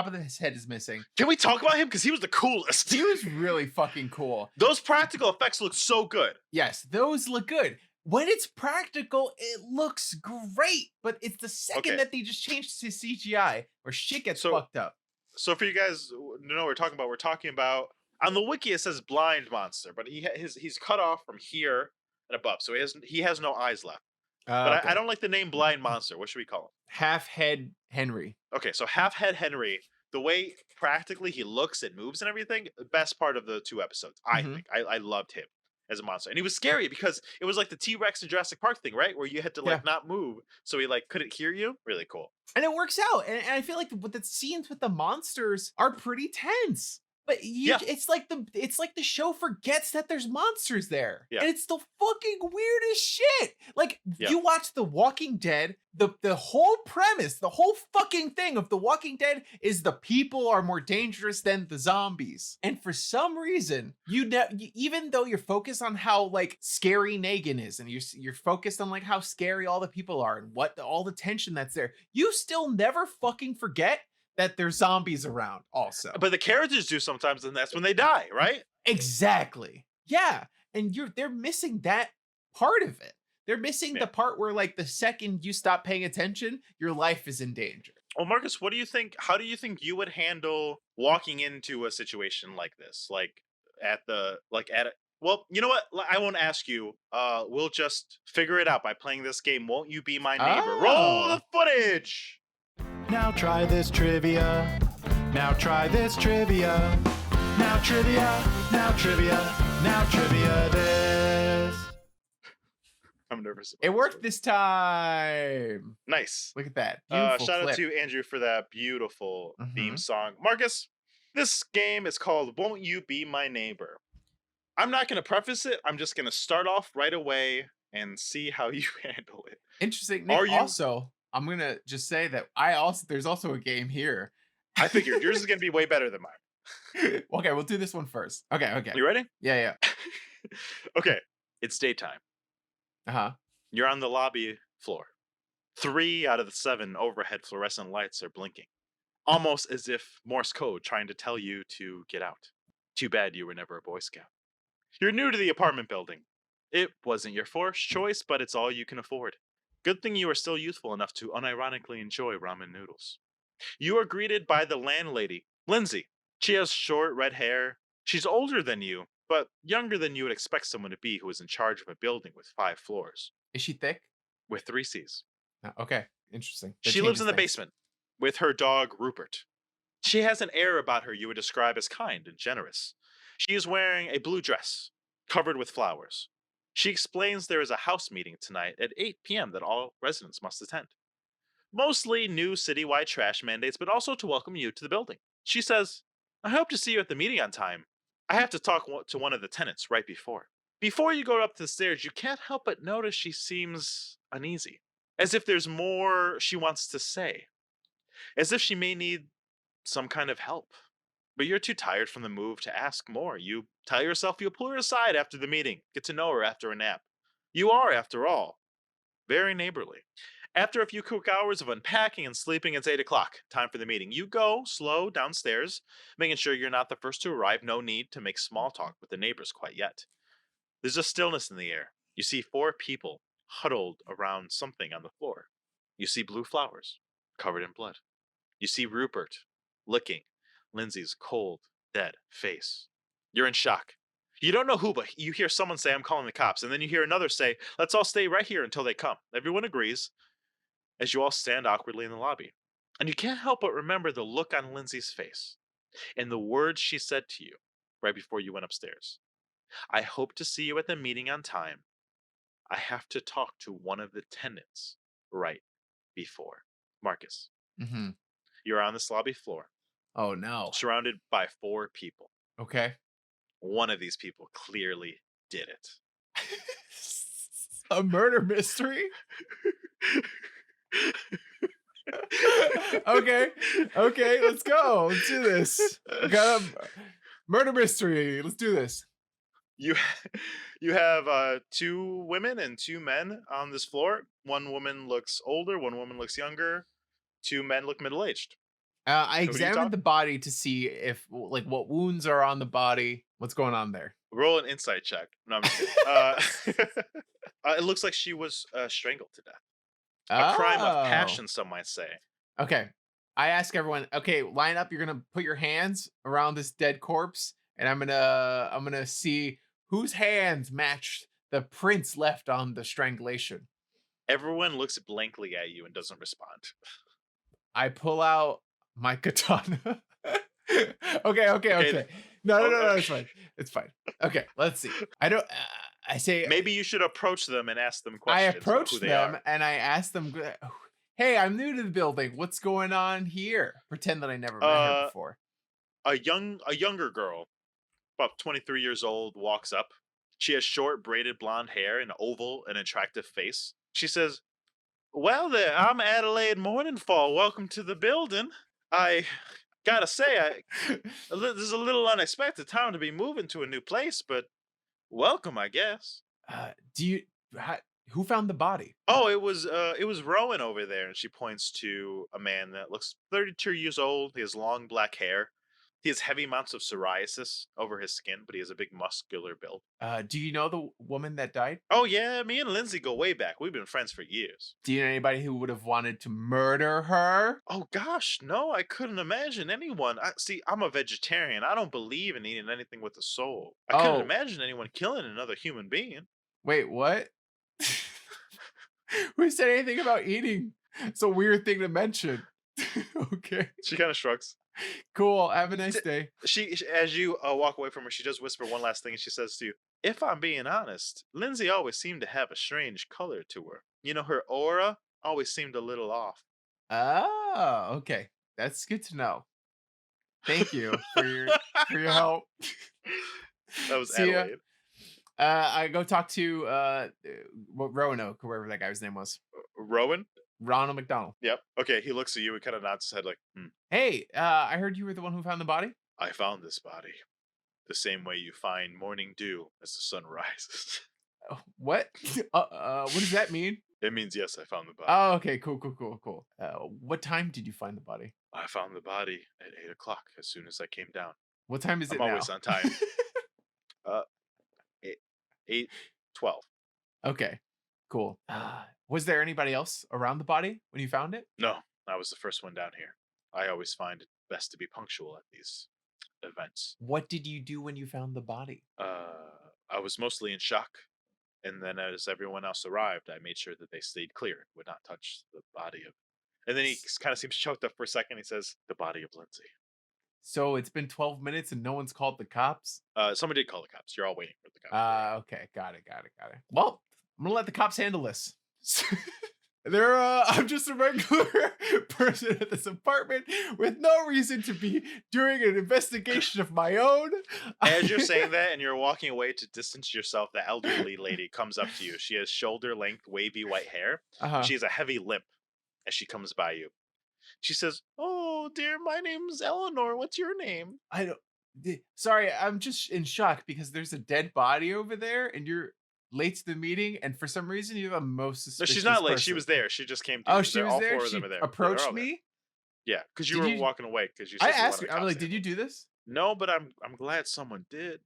of his head is missing. Can we talk about him? Because he was the coolest. He was really fucking cool. Those practical effects look so good. Yes, those look good. When it's practical, it looks great. But it's the second Okay. that they just changed to CGI where shit gets So- fucked up. So for you guys who know what we're talking about on the wiki it says blind monster, but he's cut off from here and above, so he has no eyes left. But I don't like the name blind monster. What should we call him? Half head Henry. Okay, so half head Henry, the way practically he looks and moves and everything, the best part of the 2 episodes. I Mhm. think I loved him as a monster, and he was scary because it was like the T-Rex in Jurassic Park thing, right? Where you had to like not move, so he like couldn't hear you. Really cool. And it works out. And I feel like the scenes with the monsters are pretty tense. But Yeah. it's like the show forgets that there's monsters there. Yeah. And it's the fucking weirdest shit. Like, Yeah. you watch The Walking Dead, the whole premise, the whole fucking thing of The Walking Dead is the people are more dangerous than the zombies. And for some reason, even though you're focused on how like scary Negan is, and you're focused on like how scary all the people are and all the tension that's there, you still never fucking forget that there's zombies around also. But the characters do sometimes, and that's when they die, right? Exactly. Yeah. And they're missing that part of it. They're missing Yeah. the part where like the second you stop paying attention, your life is in danger. Well, Marcus, what do you think? How do you think you would handle walking into a situation like this? Well, you know what? I won't ask you. We'll just figure it out by playing this game. Won't you be my neighbor? Roll Oh. the footage. Now try this trivia. Now try this trivia. Now trivia. Now trivia. Now trivia this. I'm nervous. It worked this time. Nice. Look at that. Beautiful Shout out clip. to Andrew for that beautiful theme Mhm. song. Marcus, this game is called Won't You Be My Neighbor? I'm not going to preface it. I'm just going to start off right away and see how you handle it. Interesting. Nick, Are you- also, I'm gonna just say that there's also a game here. I figured yours is going to be way better than mine. Okay, we'll do this one first. Okay. You ready? Yeah. Okay. It's daytime. Uh-huh. You're on the lobby floor. 3 out of the 7 overhead fluorescent lights are blinking, almost as if Morse code trying to tell you to get out. Too bad you were never a Boy Scout. You're new to the apartment building. It wasn't your first choice, but it's all you can afford. Good thing you are still youthful enough to unironically enjoy ramen noodles. You are greeted by the landlady, Lindsay. She has short red hair. She's older than you, but younger than you would expect someone to be who is in charge of a building with 5 floors, Is she thick? with 3 C's. Okay, interesting. That She lives changes in the things. basement with her dog, Rupert. She has an air about her you would describe as kind and generous. She is wearing a blue dress, covered with flowers. She explains there is a house meeting tonight at 8 p.m. that all residents must attend. Mostly new citywide trash mandates, but also to welcome you to the building. She says, I hope to see you at the meeting on time. I have to talk to one of the tenants right before. Before you go up the stairs, you can't help but notice she seems uneasy, as if there's more she wants to say, as if she may need some kind of help. But you're too tired from the move to ask more. You tell yourself you'll pull her aside after the meeting, get to know her after a nap. You are, after all, very neighborly. After a few quick hours of unpacking and sleeping, it's 8 o'clock. Time for the meeting. You go slow downstairs, making sure you're not the first to arrive. No need to make small talk with the neighbors quite yet. There's a stillness in the air. You see 4 people huddled around something on the floor. You see blue flowers covered in blood. You see Rupert licking Lindsay's cold, dead face. You're in shock. You don't know who, but you hear someone say, I'm calling the cops. And then you hear another say, let's all stay right here until they come. Everyone agrees as you all stand awkwardly in the lobby. And you can't help but remember the look on Lindsay's face and the words she said to you right before you went upstairs. I hope to see you at the meeting on time. I have to talk to one of the tenants right before. Marcus, Mm-hmm. you're on this lobby floor, Oh no. surrounded by 4 people. Okay. One of these people clearly did it. A murder mystery? Okay. Okay, let's go. Let's do this. We got a murder mystery. Let's do this. You you have 2 women and 2 men on this floor. One woman looks older, one woman looks younger. 2 men look middle-aged. I do you examined talk? the body to see if, like, what wounds are on the body. What's going on there? Roll an insight check. No, I'm just kidding. It looks like she was strangled to death. A crime of Oh. passion, some might say. Okay. I ask everyone, okay, line up. You're gonna put your hands around this dead corpse, and I'm gonna see whose hands match the prints left on the strangulation. Everyone looks blankly at you and doesn't respond. I pull out my katana. Okay. Okay. No, Okay. it's fine. It's fine. Okay, let's see. I don't. I say Maybe you should approach them and ask them I questions about approach who they them are. and I ask them, "Hey, I'm new to the building. What's going on here?" Pretend that I never met her Uh, before. a younger girl, about 23 years old, walks up. She has short braided blonde hair, an oval and attractive face. She says, well there, I'm Adelaide Morningfall. Welcome to the building. I gotta say, this is a little unexpected time to be moving to a new place, but welcome, I guess. Do you? Who found the body? Oh, it was Rowan over there, and she points to a man that looks 32 years old. He has long black hair. He has heavy amounts of psoriasis over his skin, but he has a big muscular build. Do you know the woman that died? Oh yeah, me and Lindsay go way back. We've been friends for years. Do you know anybody who would have wanted to murder her? Oh gosh, no, I couldn't imagine anyone. See, I'm a vegetarian. I don't believe in eating anything with a soul. I couldn't Oh. imagine anyone killing another human being. Wait, what? Who said anything about eating? It's a weird thing to mention. Okay, She kind of shrugs. cool. Have a nice day. As you walk away from her, she does whisper one last thing, and she says to you, "If I'm being honest, Lindsay always seemed to have a strange color to her. You know, her aura always seemed a little off." Oh, okay. That's good to know. Thank you for your help. That was See ya. Adelaide. I go talk to Roanoke, or whatever that guy's name was. Rowan. Ronald McDonald. Yep. Okay, he looks at you and kind of nods his head like, Hey, I heard you were the one who found the body. I found this body. The same way you find morning dew as the sun rises. What? What does that mean? It means yes, I found the body. Oh, okay, cool. What time did you find the body? I found the body at 8 o'clock as soon as I came down. What time is it I'm now? always on time. 8:20. 12. Okay, cool. Was there anybody else around the body when you found it? No, I was the first one down here. I always find it best to be punctual at these events. What did you do when you found the body? I was mostly in shock. And then as everyone else arrived, I made sure that they stayed clear, would not touch the body of. And then he kind of seems choked up for a second. He says, the body of Lindsay. So it's been 12 minutes and no one's called the cops? Somebody did call the cops. You're all waiting for the cops. Okay, got it. Well, I'm gonna let the cops handle this. I'm just a regular person at this apartment with no reason to be doing an investigation of my own. As you're saying that and you're walking away to distance yourself, the elderly lady comes up to you. She has shoulder-length, wavy white hair. She has a heavy limp as she comes by you. She says, "Oh, dear, my name's Eleanor. What's your name?" Sorry, I'm just in shock because there's a dead body over there and you're late to the meeting, and for some reason you're the most No, suspicious she's not late. person. She was there. She just came to Oh, you. she was all there? four of She them are there. approached me? Yeah, because you Did were you- walking away because you I said you asked wanted her, I'm cops like, to did you handle do this? it. No, but I'm glad someone did.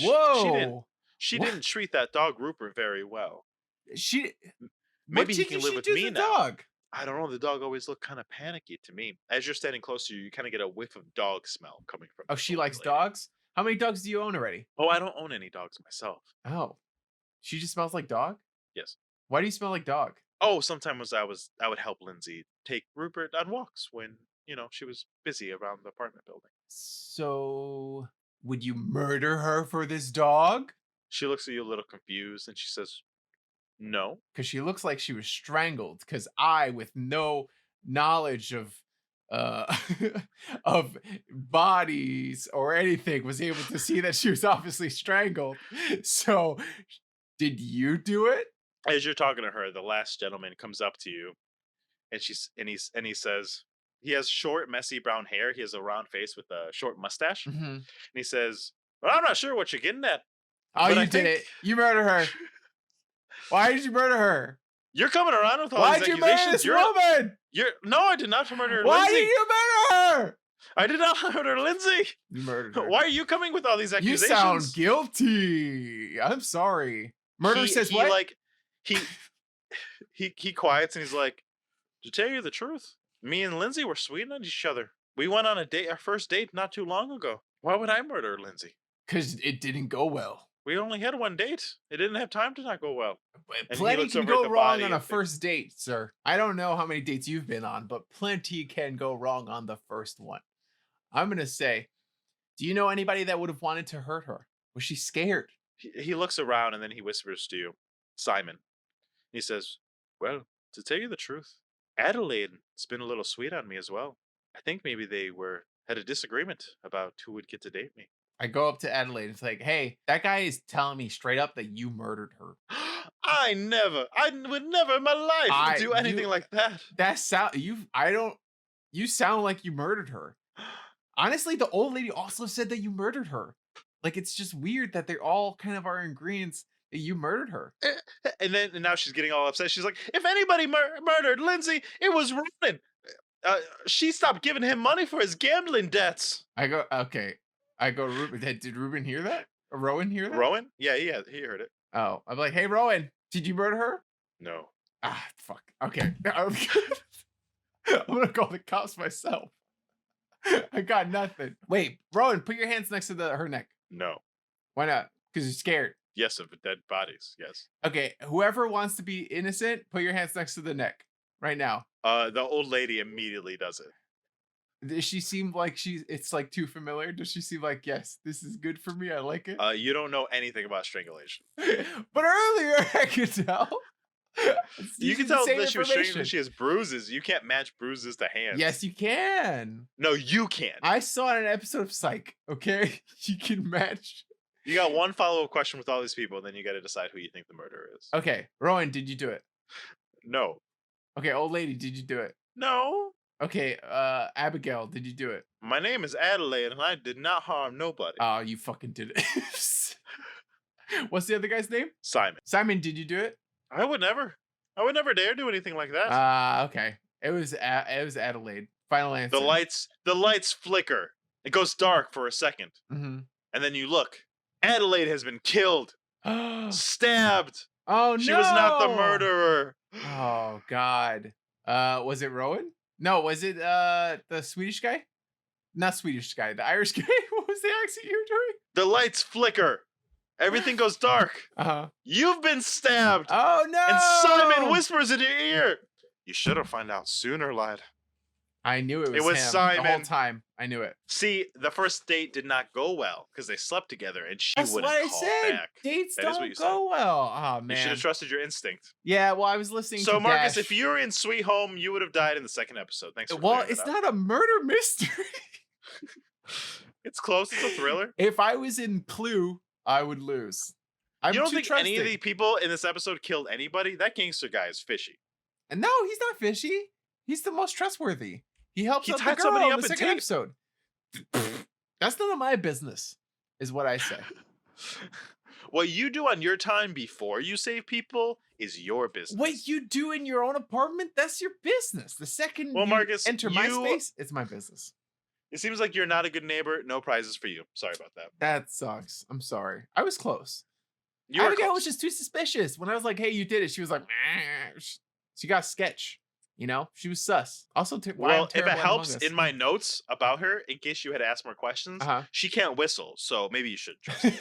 Whoa! She What? didn't treat that dog Rupert very well. She Maybe what he did can she live with do me to the now. dog? I don't know. The dog always looked kind of panicky to me. As you're standing close to you kind of get a whiff of dog smell coming from. Oh, this she older likes lady. dogs? How many dogs do you own already? Oh, I don't own any dogs myself. Oh. She just smells like dog? Yes. Why do you smell like dog? Oh, sometimes I would help Lindsay take Rupert on walks when she was busy around the apartment building. So would you murder her for this dog? She looks at you a little confused and she says, "No." Because she looks like she was strangled. Because I, with no knowledge of of bodies or anything, was able to see that she was obviously strangled. So did you do it? As you're talking to her, the last gentleman comes up to you, and he says, he has short, messy brown hair. He has a round face with a short mustache, Mm-hmm. and he says, "Well, I'm not sure what you're getting at. Oh, But you I did think- it. You murdered her. Why did you murder her? You're coming around with all Why these did you murder accusations. this woman? No, I did not murder Why Lindsay. did you murder her? I did not murder Lindsay. You murdered her. Why are you coming with all these You accusations? sound guilty. I'm sorry. Murder says what? Like he quiets and he's like, "To tell you the truth, me and Lindsay were sweet on each other. We went on our first date not too long ago. Why would I murder Lindsay? Because it didn't go well. We only had one date. It didn't have time to not go well." And he Plenty looks can over at go the wrong body on a and thinks- first date, sir. I don't know how many dates you've been on, but plenty can go wrong on the first one. I'm going to say, do you know anybody that would have wanted to hurt her? Was she scared? He looks around and then he whispers to you, "Simon." He says, "Well, to tell you the truth, Adelaide's been a little sweet on me as well. I think maybe they had a disagreement about who would get to date me." I go up to Adelaide and it's like, hey, that guy is telling me straight up that you murdered her. I would never in my life do anything like that. You sound like you murdered her. Honestly, the old lady also said that you murdered her. Like, it's just weird that they all kind of are ingredients that you murdered her. And now she's getting all upset. She's like, "If anybody murdered Lindsay, it was Ronan. She stopped giving him money for his gambling debts." I go, Ruben. Did Ruben hear that? Or Rowan hear that? Rowan? Yeah, he heard it. Oh, I'm like, hey, Rowan, did you murder her? No. Ah, fuck. Okay. I'm gonna call the cops myself. I got nothing. Wait, Rowan, put your hands next to her neck. No. Why not? Because you're scared. Yes, of dead bodies. Yes. Okay, whoever wants to be innocent, put your hands next to the neck right now. The old lady immediately does it. Does she seem like it's like too familiar? Does she seem like, yes, this is good for me, I like it? You don't know anything about strangulation. But earlier I could tell. You can tell that she was strangled. She has bruises. You can't match bruises to hands. Yes, you can. No, you can't. I saw it in an episode of Psych, okay? You can match. You got one follow-up question with all these people, and then you got to decide who you think the murderer is. Okay, Rowan, did you do it? No. Okay, old lady, did you do it? No. Okay, Abigail, did you do it? My name is Adelaide, and I did not harm nobody. Oh, you fucking did it. What's the other guy's name? Simon. Simon, did you do it? I would never dare do anything like that. Okay. It was Adelaide. Final answer. The lights flicker. It goes dark for a second, Mm-hmm. and then you look. Adelaide has been killed. Stabbed. Oh no! She was not the murderer. Oh God. Was it Rowan? No, was it the Swedish guy? Not Swedish guy, the Irish guy. What was the accent you were doing? The lights flicker. Everything goes dark. Uh-huh. You've been stabbed. Oh no! And Simon whispers in your ear. You should have found out sooner, lad. I knew it was, It was him the Simon. whole time. I knew it. See, the first date did not go well because they slept together and she That's wouldn't what I call said. back. Dates That is what don't you go well. Oh You should man. have trusted your instinct. Yeah, well, I was listening So, to Marcus, Dash. if you were in Sweet Home, you would have died in the second episode. Thanks for Well, clearing it's that up. not a murder mystery. It's close. It's a thriller. If I was in Clue, I would lose. I'm You don't too think trusting. any of the people in this episode killed anybody? That gangster guy is fishy. And no, he's not fishy. He's the most trustworthy. He helps He out the tied girl somebody in up the in second tape. episode. That's none of my business, is what I say. What you do on your time before you save people is your business. What you do in your own apartment, that's your business. The second Well, you Marcus, enter my you- space, it's my business. It seems like you're not a good neighbor. No prizes for you. Sorry about that. That sucks. I'm sorry. I was close. You were Abigail close. was just too suspicious. When I was like, hey, you did it, she was like, she got sketch. You know, she was sus. Also, why I'm Well, if terrible it at helps, Among Us. in my notes about her, in case you had asked more questions, Uh-huh. she can't whistle, so maybe you should trust her.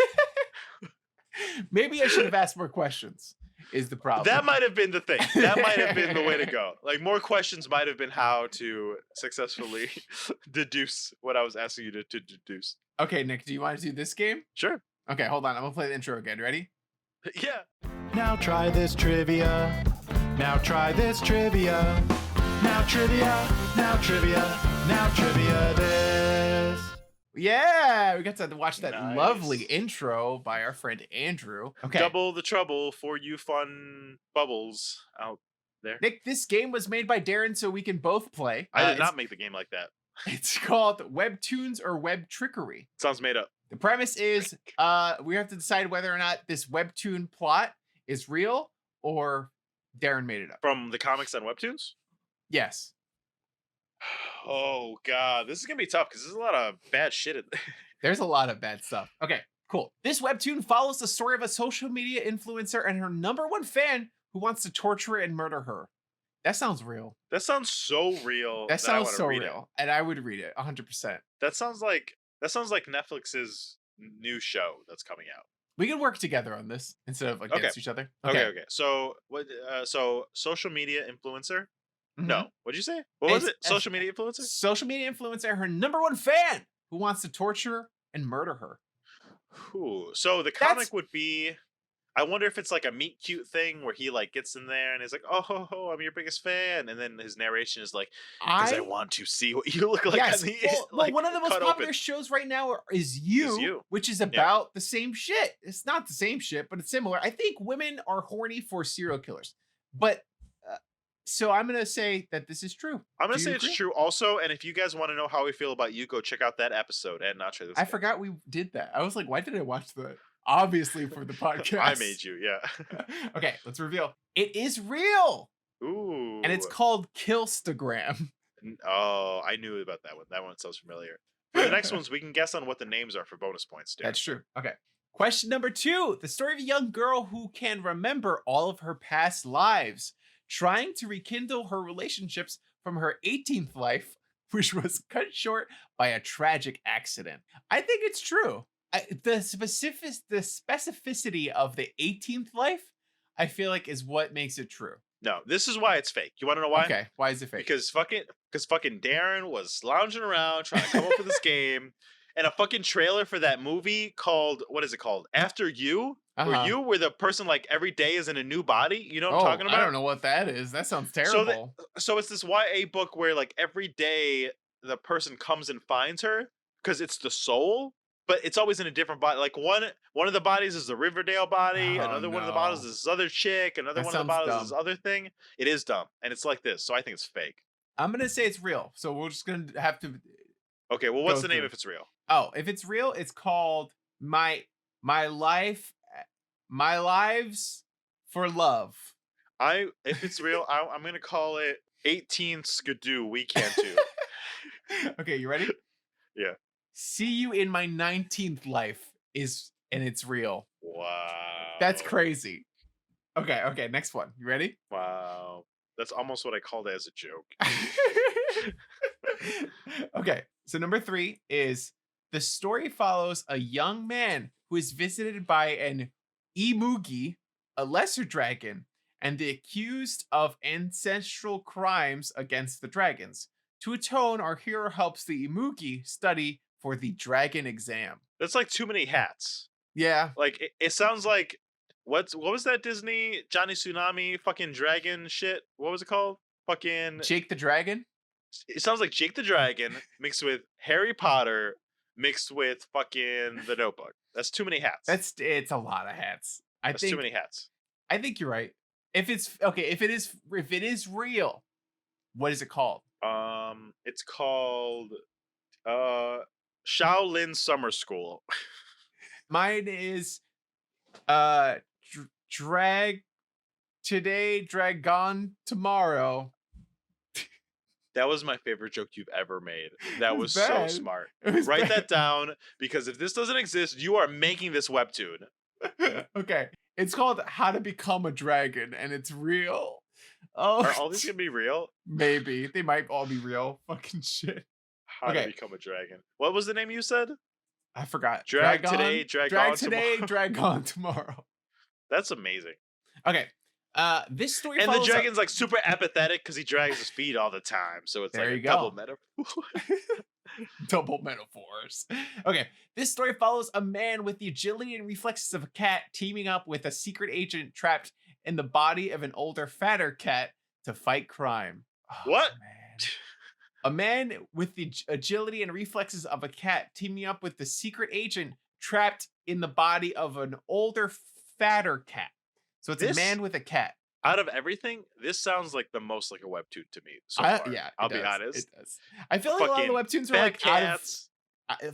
Maybe I should have asked more questions. Is the problem? That might have been the thing. That might have been the way to go. Like, more questions might have been how to successfully deduce what I was asking you to deduce. Okay, Nick, do you want to do this game? Sure. Okay, hold on. I'm gonna play the intro again. Ready? Yeah. Now try this trivia. Now try this trivia. Now trivia. Now trivia. Now trivia this. Yeah, we got to watch that Nice. lovely intro by our friend Andrew. Okay, Double the trouble for you fun bubbles out there. Nick, this game was made by Darren so we can both play. I did It's- not make the game like that. It's called Webtoons or Web Trickery. Sounds made up. The premise is we have to decide whether or not this webtoon plot is real or Darren made it up. From the comics and webtoons? Yes. Oh god, this is gonna be tough because there's a lot of bad shit in there. There's a lot of bad stuff. Okay, cool. This webtoon follows the story of a social media influencer and her #1 fan who wants to torture and murder her. That sounds real. That sounds so real. That I sounds wanna so read real. And I would read it 100%. It. That sounds like Netflix's new show that's coming out. We can work together on this instead of against each other. Okay. So what? So social media influencer? Mhm. No. What'd you say? What was It's- it? Social media influencer? Social media influencer, her #1 fan who wants to torture and murder her. Ooh. So the comic would be. I wonder if it's like a meet cute thing where he like gets in there and he's like, "Oh, ho, ho, I'm your biggest fan," and then his narration is like, "Because I want to see what you look like." Yes. on the, Well, like, one of the most cut popular open." shows right now is You, which is about the same shit. It's not the same shit, but it's similar. I think women are horny for serial killers. But so I'm going to say that this is true. I'm gonna Do say you it's agree? true also, and if you guys want to know how we feel about you, go check out that episode and not try this. I game. forgot we did that. I was like, why did I watch that? Obviously for the podcast. I made you, yeah. Okay, let's reveal. It is real. Ooh. And it's called Killstagram. Oh, I knew about that one. That one sounds familiar. For the next ones, we can guess on what the names are for bonus points, dude. That's true. Okay. Question number 2. The story of a young girl who can remember all of her past lives, trying to rekindle her relationships from her 18th life, which was cut short by a tragic accident. I think it's true. The specificity of the 18th life, I feel like, is what makes it true. No, this is why it's fake. You want to know why? Okay. Why is it fake? Because fucking Darren was lounging around trying to come up with this game, and a fucking trailer for that movie called, what is it called? After You? Uh-huh. Where the person like every day is in a new body. You know what I'm talking about? I don't know what that is. That sounds terrible. So it's this YA book where like every day the person comes and finds her because it's the soul, but it's always in a different body. Like one of the bodies is the Riverdale body, Oh, another one of the bodies no. is this other chick, another That one of the sounds bodies is this dumb. other thing. It is dumb, and it's like this, so I think it's fake. I'm going to say it's real. So we're just going to have to... Okay, well, what's Go the name through. if it's real? Oh, if it's real, it's called My Lives for Love. If it's real, I'm gonna call it 18 Skidoo Weekend 2. Okay, you ready? Yeah. See you in my 19th life and it's real. Wow. That's crazy. Okay, next one. You ready? Wow. That's almost what I called it as a joke. Okay, so number 3 is the story follows a young man who is visited by an imugi, a lesser dragon, and the accused of ancestral crimes against the dragons. To atone, our hero helps the imugi study for the dragon exam. That's like too many hats. Yeah, Like it sounds like what was that Disney Johnny Tsunami fucking dragon shit? What was it called? Fucking Jake the Dragon. it sounds like Jake the Dragon mixed with Harry Potter mixed with fucking The Notebook. That's too many hats. It's a lot of hats. That's too many hats. I think you're right. If it is real, what is it called? It's called Shaolin Summer School. Mine is drag today, drag gone tomorrow. That was my favorite joke you've ever made. That was so bad. smart. It was Write bad. that down because if this doesn't exist, you are making this webtoon. Okay, it's called How to Become a Dragon, and it's real. Oh, Are all these gonna be real? maybe they might all be real. Fucking shit. How Okay. to Become a Dragon. What was the name you said? I forgot. Drag on, today, drag drag on today, tomorrow. drag on tomorrow. That's amazing. Okay. This story And the follows a- dragon's like super apathetic because he drags his feet all the time. So it's There like you a double go. metaphor. double metaphors. Okay, this story follows a man with the agility and reflexes of a cat teaming up with a secret agent trapped in the body of an older, fatter cat to fight crime. Oh, What? man. A man with the agility and reflexes of a cat teaming up with the secret agent trapped in the body of an older, fatter cat. So it's This- a man with a cat. Out of everything, this sounds like the most like a webtoon to me so far. Yeah, I'll it be does, honest. It does. I feel like a lot of the Fucking webtoons are Fat like out of cats.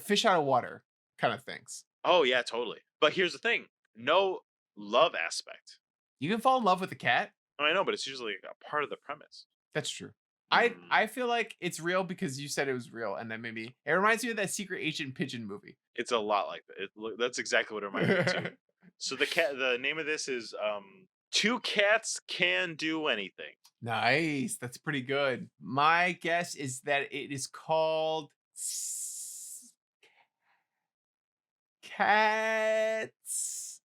fish out of water kind of things. Oh yeah, totally. But here's the thing: no love aspect. You can fall in love with a cat. I know, but it's usually a part of the premise. That's true. Mm. I feel like it's real because you said it was real, and then maybe it reminds me of that Secret Agent Pigeon movie. It's a lot like that. That's exactly what it reminded me too. So the name of this is Two Cats Can Do Anything. Nice. That's pretty good. My guess is that it is called Cats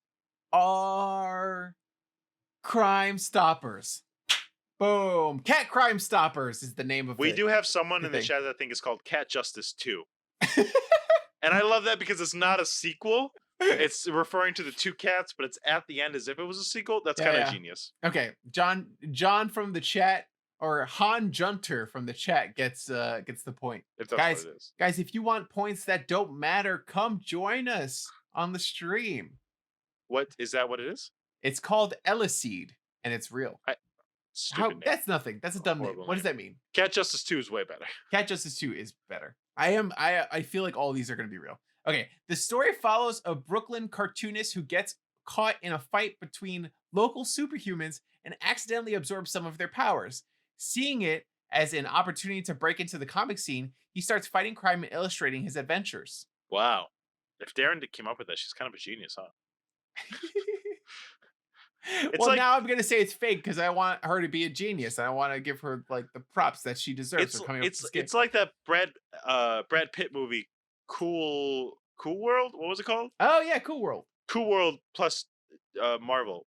Are Crime Stoppers. Boom. Cat Crime Stoppers is the name of We it. do have someone the in the thing. chat that I think is called Cat Justice 2. And I love that because it's not a sequel. It's referring to the two cats, but it's at the end as if it was a sequel. That's Yeah, kind of yeah. genius. Okay, John from the chat, or Han Junter from the chat gets the point. If that's Guys, what it is. Guys, if you want points that don't matter, come join us on the stream. What is that? What it is? It's called Eliseed, and it's real. Stupid name. That's nothing. That's a dumb name. Horrible What does name. that mean? Cat Justice 2 is way better. Cat Justice 2 is better. I feel like all these are going to be real. Okay, the story follows a Brooklyn cartoonist who gets caught in a fight between local superhumans and accidentally absorbs some of their powers. Seeing it as an opportunity to break into the comic scene, he starts fighting crime and illustrating his adventures. Wow. If Darren came up with that, she's kind of a genius, huh? Well, like- now I'm gonna say it's fake because I want her to be a genius and I want to give her like the props that she deserves for coming up with this game. It's like that Brad Pitt movie, Cool World. What was it called? Oh yeah, Cool World. Cool World plus Marvel.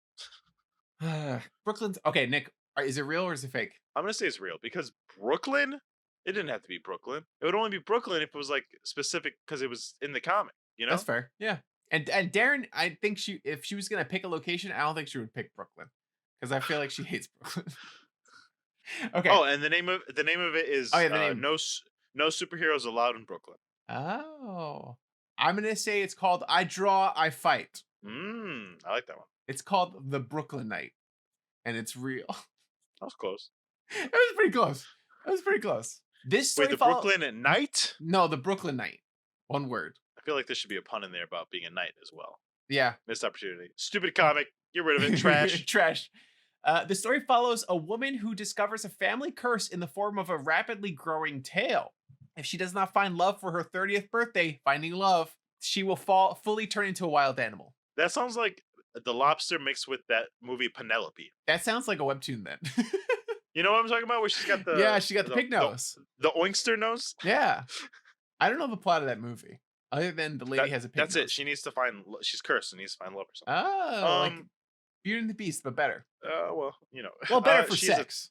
Brooklyn's okay. Nick, is it real or is it fake? I'm gonna say it's real because Brooklyn. It didn't have to be Brooklyn. It would only be Brooklyn if it was like specific because it was in the comic. You know. That's fair. Yeah. And Darren, I think if she was gonna pick a location, I don't think she would pick Brooklyn because I feel like she hates Brooklyn. Okay. Oh, and the name of it is Oh, yeah, the name. no superheroes allowed in Brooklyn. Oh. I'm gonna say it's called I Draw, I Fight. I like that one. It's called The Brooklyn Night, and it's real. That was close. It was pretty close. It was pretty close. This story Wait, the follow- Brooklyn at night? No, The Brooklyn Night. One word. I feel like there should be a pun in there about being a knight as well. Yeah. Missed opportunity. Stupid comic. Get rid of it. Trash. Trash. The story follows a woman who discovers a family curse in the form of a rapidly growing tail. If she does not find love for her 30th birthday, finding love, she will fully turn into a wild animal. That sounds like the lobster mixed with that movie Penelope. That sounds like a webtoon then. You know what I'm talking about? Where she's got the Yeah, she got the pig nose. the oyster nose. Yeah. I don't know the plot of that movie. Other than the lady has a pig That's nose. it. She needs to find. She's cursed and needs to find love or something. Oh, like Beauty and the Beast, but better. Well, you know. Well, better for she's sex.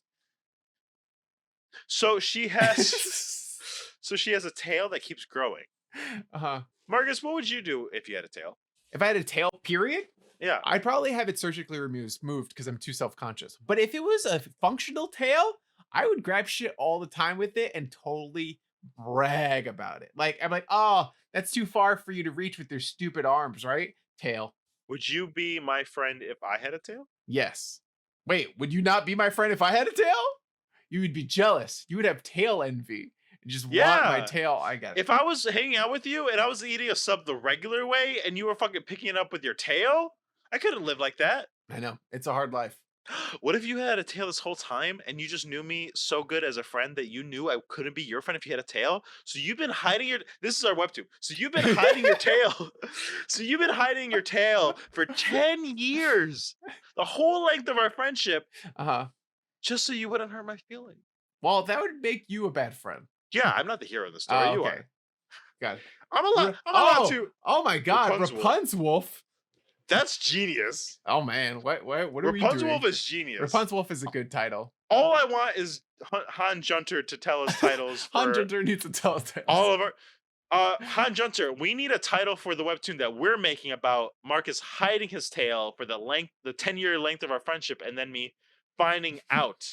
So she has. So she has a tail that keeps growing. Uh-huh. Marcus, what would you do if you had a tail? If I had a tail, period, Yeah. I'd probably have it surgically moved because I'm too self-conscious. But if it was a functional tail, I would grab shit all the time with it and totally brag about it. Like, I'm like, oh, that's too far for you to reach with your stupid arms, right? Tail. Would you be my friend if I had a tail? Yes. Wait, would you not be my friend if I had a tail? You would be jealous. You would have tail envy. And just want my Yeah. tail. I got it. If I was hanging out with you and I was eating a sub the regular way and you were fucking picking it up with your tail, I couldn't live like that. I know. It's a hard life. What if you had a tail this whole time and you just knew me so good as a friend that you knew I couldn't be your friend if you had a tail? So you've been hiding your. This is our webtoon. So you've been hiding your tail. So you've been hiding your tail for 10 years, the whole length of our friendship, Uh-huh. just so you wouldn't hurt my feelings. Well, that would make you a bad friend. Yeah, I'm not the hero in the story. Oh, You okay. are. Got it. I'm allowed to. Oh my god, Rapunzel. Rapunzel. That's genius. Oh man, what are we doing? Rapunzel is genius. Rapunzel is a good title. All I want is Han Junter to tell us titles. Han for Junter needs to tell us. all of our. Han Junter, we need a title for the webtoon that we're making about Marcus hiding his tail for the 10-year length of our friendship, and then me finding out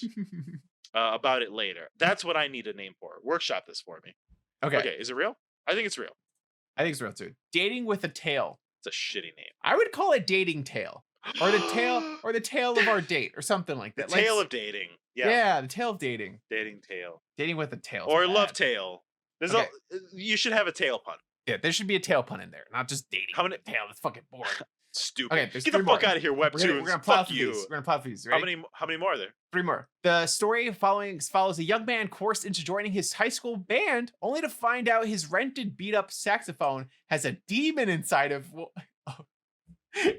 about it later. That's what I need a name for. Workshop this for me. Okay, Is it real? I think it's real. I think it's real too. Dating with a tail. It's a shitty name. I would call it dating tail, or the tail of our date, or something like The that. tale Like, of dating. yeah, the tail of dating. Dating tail. Dating with a tail. Or love tail. There's Okay. you should have a tail pun. Yeah, there should be a tail pun in there, not just dating. How many- with a tail? That's fucking boring. Stupid. Okay, there's Get the three fuck more. out of here, webtoons. We're gonna plow Fuck through you. these. We're gonna plow through these. How Right? many more are there? 3 more. The story follows a young man forced into joining his high school band, only to find out his rented, beat-up saxophone has a demon inside of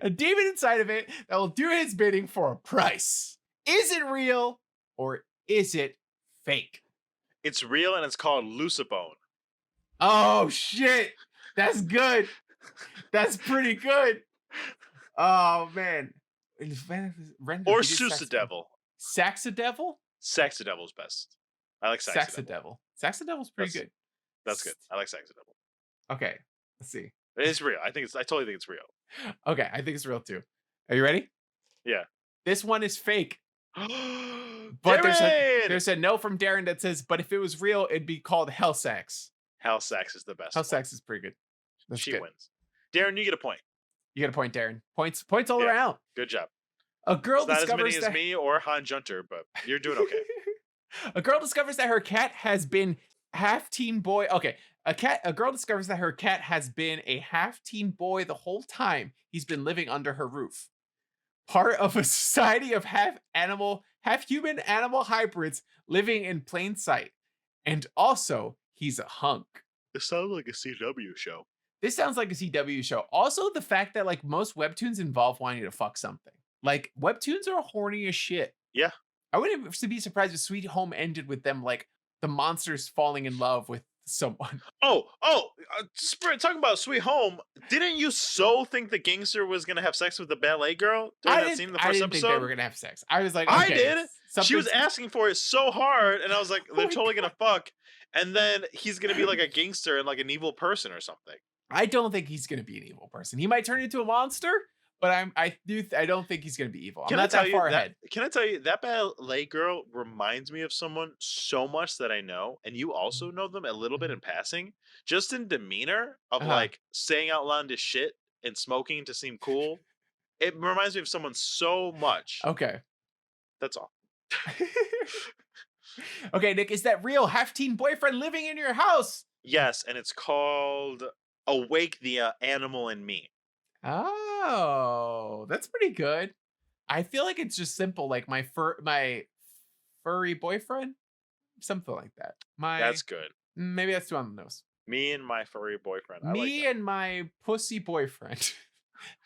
a demon inside of it that will do his bidding for a price. Is it real or is it fake? It's real and it's called Lucibone. Oh shit, that's good. That's pretty good. Oh man. Rented Or beat-up saxophone. Devil. Saxodevil? Saxodevil's best. I like Saxodevil. Saxodevil. Saxodevil's pretty good. That's good. I like Saxodevil. Okay, let's see. It's real. I totally think it's real. Okay, I think it's real too. Are you ready? Yeah. This one is fake. But There's a note from Darren that says, but if it was real, it'd be called Hell Sax. Hell Sax is the best. Hell one. Sax is pretty good. That's She good. wins. Darren, you get a point. You got a point, Darren. Points all Yeah. around. Good job. A girl It's not as many discovers as that me or Han Junter, but you're doing okay. a girl discovers that her cat has been half teen boy. Okay, a girl discovers that her cat has been a half teen boy the whole time he's been living under her roof. Part of a society of half animal, half human animal hybrids living in plain sight. And also, he's a hunk. It sounds like a CW show. This sounds like a CW show. Also, the fact that like most webtoons involve wanting to fuck something. Like webtoons are horny as shit. Yeah. I wouldn't be surprised if Sweet Home ended with them like the monsters falling in love with someone. Talking about Sweet Home, didn't you think the gangster was gonna have sex with the ballet girl during that scene in the first didn't think they episode? were gonna have sex. I was like, I okay, did. She was something's- asking for it so hard, and I was like, they're my totally gonna fuck. And then he's gonna be like a gangster and like an evil person or something. I don't think he's gonna be an evil person. He might turn into a monster, but I don't think he's gonna be evil. I'm not that far ahead. Can I tell you that ballet girl reminds me of someone so much that I know, and you also know them a little bit in passing, just in demeanor of Uh-huh. like saying outlandish shit and smoking to seem cool. It reminds me of someone so much. Okay. That's all. Okay, Nick, is that real? Half-teen boyfriend living in your house? Yes, and it's called Awake the Animal in Me. Oh, that's pretty good. I feel like it's just simple, like my furry boyfriend, something like that. That's good. Maybe that's too on the nose. Me and my furry boyfriend. I Me like that. and my pussy boyfriend.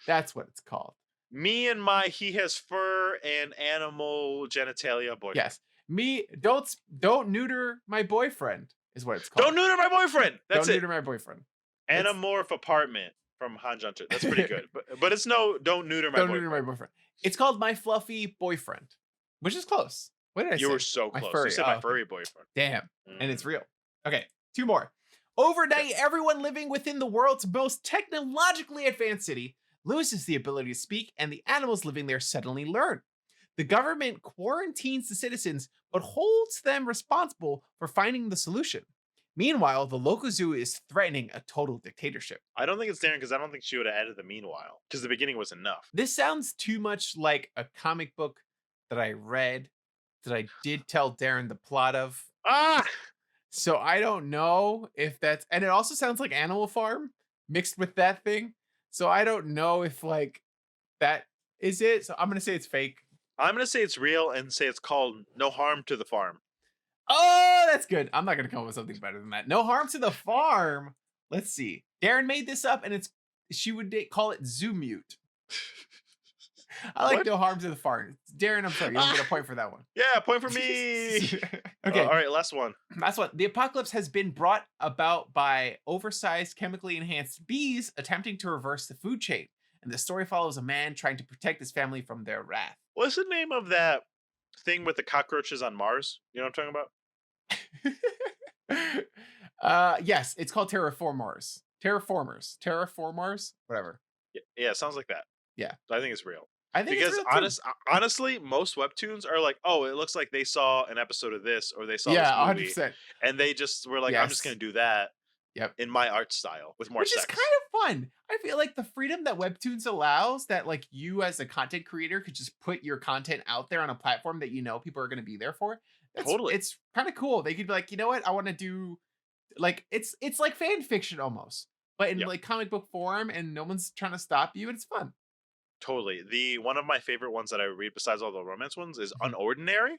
That's what it's called. Me and my he has fur and animal genitalia boyfriend. Yes. Me, don't neuter my boyfriend is what it's called. Don't neuter my boyfriend. That's Don't it. neuter my boyfriend. It's- Anamorph apartment from Han Junter. That's pretty good. But it's no don't neuter my Don't boyfriend. neuter my boyfriend. It's called My Fluffy Boyfriend, which is close. What did I say? You were so My close. furry. You said Oh, my okay. furry boyfriend. Damn. And it's Mm. real. Okay, 2 more. Overnight, everyone living within the world's most technologically advanced city loses the ability to speak, and the animals living there suddenly learn. The government quarantines the citizens, but holds them responsible for finding the solution. Meanwhile, the local zoo is threatening a total dictatorship. I don't think it's Darren because I don't think she would have added the meanwhile because the beginning was enough. This sounds too much like a comic book that I read that I did tell Darren the plot of. Ah, So I don't know if that's, and it also sounds like Animal Farm mixed with that thing. So I don't know if like that is it. So I'm gonna say it's fake. I'm gonna say it's real and say it's called No Harm to the Farm. Oh, that's good. I'm not gonna come up with something better than that. No Harm to the Farm. Let's see. Darren made this up, and she would call it Zoo Mute. I like What? No Harm to the Farm. Darren, I'm sorry, you don't get a point for that one. Yeah, point for me. Okay. All right, last one. Last one. The apocalypse has been brought about by oversized, chemically enhanced bees attempting to reverse the food chain. And the story follows a man trying to protect his family from their wrath. What's the name of that thing with the cockroaches on Mars? You know what I'm talking about? Yes, it's called Terraformers. Whatever. Yeah, it sounds like that. Yeah. I think it's real. I think Because it's real too. honestly, most webtoons are like, oh, it looks like they saw an episode of this or they saw Yeah, this movie, 100%. and they just were like, I'm just Yes. gonna do that. Yep. In my art style with more Which sex. is kind of fun. I feel like the freedom that Webtoons allows, that like you as a content creator could just put your content out there on a platform that you know people are going to be there for. Totally. It's kind of cool. They could be like, you know what, I want to do like it's like fan fiction almost, but in Yep. like comic book form, and no one's trying to stop you, and it's fun. Totally. The one of my favorite ones that I read besides all the romance ones is Mhm. Unordinary,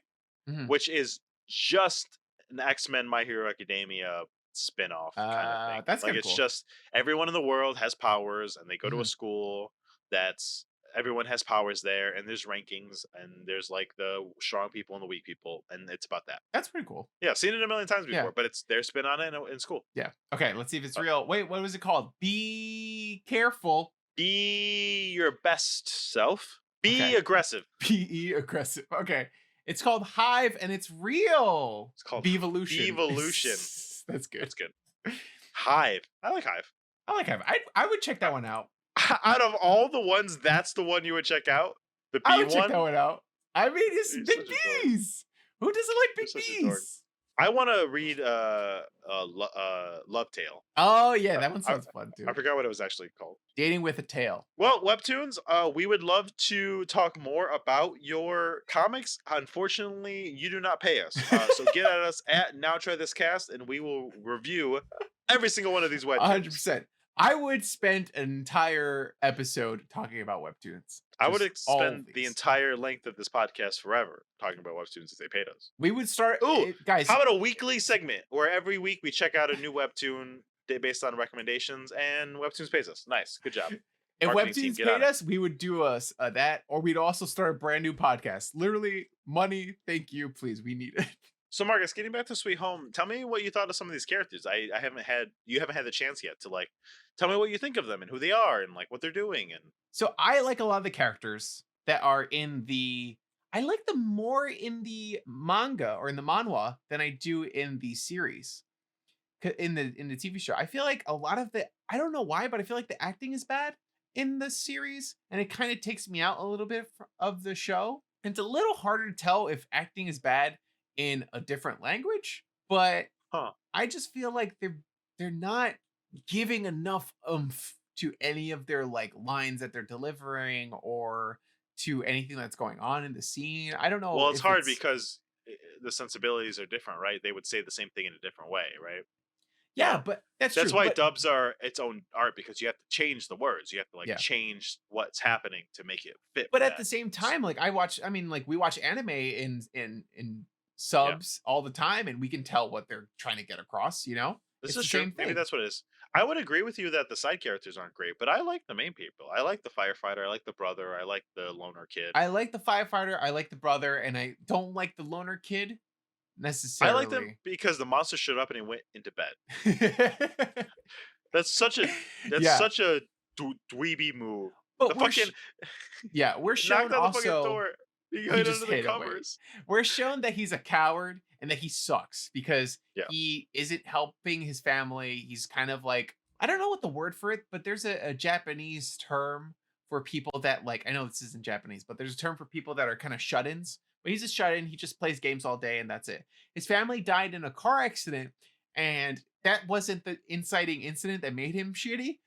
Mhm. which is just an X-Men My Hero Academia spin-off kind of thing. That's like kinda it's cool. just everyone in the world has powers and they go to a Mhm. school that's everyone has powers there and there's rankings and there's like the strong people and the weak people and it's about that. That's pretty cool. Yeah, I've seen it a million times before, Yeah. but it's their spin on it in school. Yeah. Okay, let's see if it's Uh, real. Wait, what was it called? Be careful. Be your best self. Be Okay. aggressive. PE aggressive. Okay. It's called Hive, and it's real. It's called Bevolution. Bevolution. That's good. That's good. Hive. I like Hive. I like Hive. I would check that one out. Out of all the ones, that's the one you would check out? The I bee would check that one? one out. I mean, it's You're big such a dork. bees. Who doesn't like You're big such a dork. bees? I want to read Love Tale. Oh yeah, that one sounds fun too. I forgot what it was actually called. Dating with a tail. Well, Webtoons, we would love to talk more about your comics. Unfortunately, you do not pay us. So get at us at Now Try This Cast, and we will review every single one of these webtoons. 100%. I would spend an entire episode talking about webtoons. I would Just all of spend the these. entire length of this podcast forever talking about webtoons if they paid us. We would start. Ooh, guys. How about a weekly segment where every week we check out a new webtoon based on recommendations and Webtoons pays us? Nice, good job. If marketing team, Webtoons get on paid it. us, we would do that, or we'd also start a brand new podcast. Literally, money. Thank you, please. We need it. So Marcus, getting back to Sweet Home, tell me what you thought of some of these characters. You haven't had the chance yet to like tell me what you think of them and who they are and like what they're doing and So I like a lot of the characters that are in the. I like them more in the manga or in the manhwa than I do in the series. In the TV show, I feel like a lot of the. I don't know why, but I feel like the acting is bad in the series, and it kind of takes me out a little bit of the show. It's a little harder to tell if acting is bad in a different language, but I just feel like they're not giving enough oomph to any of their like lines that they're delivering or to anything that's going on in the scene. I don't know. well, it's if hard because the sensibilities are different, right? They would say the same thing in a different way, right? yeah, but that's That's true, why but- dubs are its own art because you have to change the words. You have to like Yeah. change what's happening to make it fit. But with at that. the same time, like we watch anime in subs all the time, and we can tell what they're trying to get across. You know, This It's is the true. same Maybe thing. that's what it is. I would agree with you that the side characters aren't great, but I like the main people. I like the firefighter. I like the brother. I like the loner kid. I like the firefighter, I like the brother, and I don't like the loner kid I like them necessarily. because the monster showed up and he went into bed. That's such a that's Yeah, such a dweeby move. The but fucking yeah, we're shown knocked on the fucking also door. He he hid just under the hid away. covers. We're shown that he's a coward and that he sucks because Yeah. he isn't helping his family. He's kind of like, I don't know what the word for it, but there's a Japanese term for people that, like, I know this isn't Japanese, but there's a term for people that are kind of shut-ins. But he's a shut-in. He just plays games all day and that's it. His family died in a car accident, and that wasn't the inciting incident that made him shitty.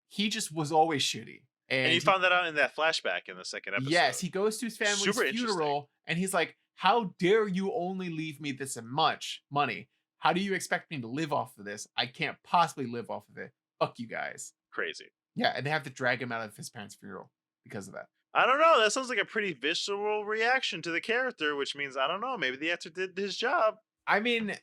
He just was always shitty. And you found that out in that flashback in the second episode. Yes, he goes to his family's Super interesting. funeral and he's like, "How dare you only leave me this much money? How do you expect me to live off of this? I can't possibly live off of it. Fuck you guys." Crazy. Yeah, and they have to drag him out of his parents' funeral because of that. I don't know. That sounds like a pretty visceral reaction to the character, which means I don't know. Maybe the actor did his job. I mean,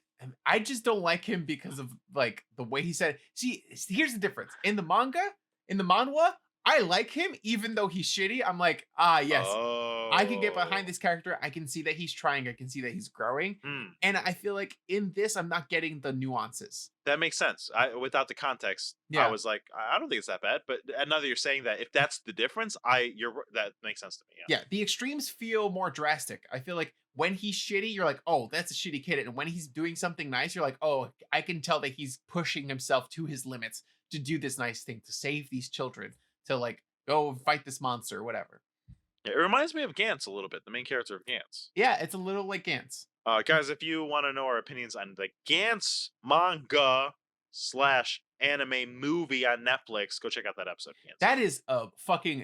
I just don't like him because of like the way he said. See, here's the difference. In the manhwa, I like him even though he's shitty. I'm like, yes, I can get behind this character. I can see that he's trying. I can see that he's growing. And I feel like in this, I'm not getting the nuances. That makes sense. Without the context, Yeah. I was like, I don't think it's that bad. But now that you're saying that, if that's the difference, that makes sense to me. Yeah, the extremes feel more drastic. I feel like when he's shitty, you're like, oh, that's a shitty kid. And when he's doing something nice, you're like, oh, I can tell that he's pushing himself to his limits to do this nice thing, to save these children, to like go fight this monster or whatever. Yeah, it reminds me of Gantz a little bit, the main character of Gantz. Yeah, it's a little like Gantz. Guys, if you want to know our opinions on the Gantz manga / anime movie on Netflix, go check out that episode. Gantz.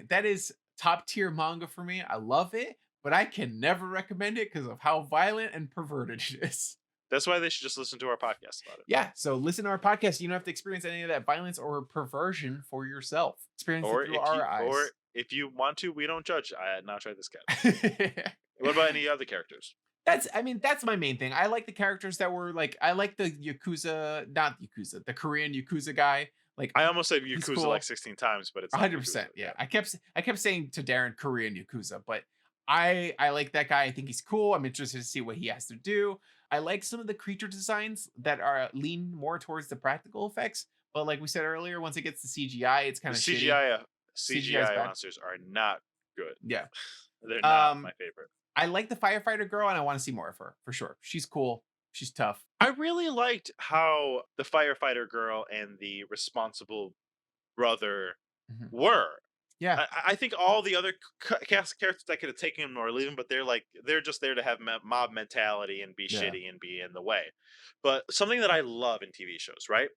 That is top tier manga for me. I love it, but I can never recommend it because of how violent and perverted it is. That's why they should just listen to our podcast about it. Yeah, so listen to our podcast. You don't have to experience any of that violence or perversion for yourself. Experience it through our eyes. Or if you want to, we don't judge. Now try this guy. What about any other characters? That's my main thing. I like the characters that were like, I like the the Korean Yakuza guy. Like, I almost said Yakuza cool. like 16 times, but it's 100%. Yeah, I kept saying to Darren Korean Yakuza, but I like that guy. I think he's cool. I'm interested to see what he has to do. I like some of the creature designs that are lean more towards the practical effects. But like we said earlier, once it gets to CGI, it's kind of CGI. CGI's CGI bad. monsters are not good. Yeah, They're not my favorite. I like the firefighter girl, and I want to see more of her for sure. She's cool. She's tough. I really liked how the firefighter girl and the responsible brother were. Yeah, I think all the other cast characters that could have taken him or leave him, but they're just there to have mob mentality and be shitty and be in the way. But something that I love in TV shows, right,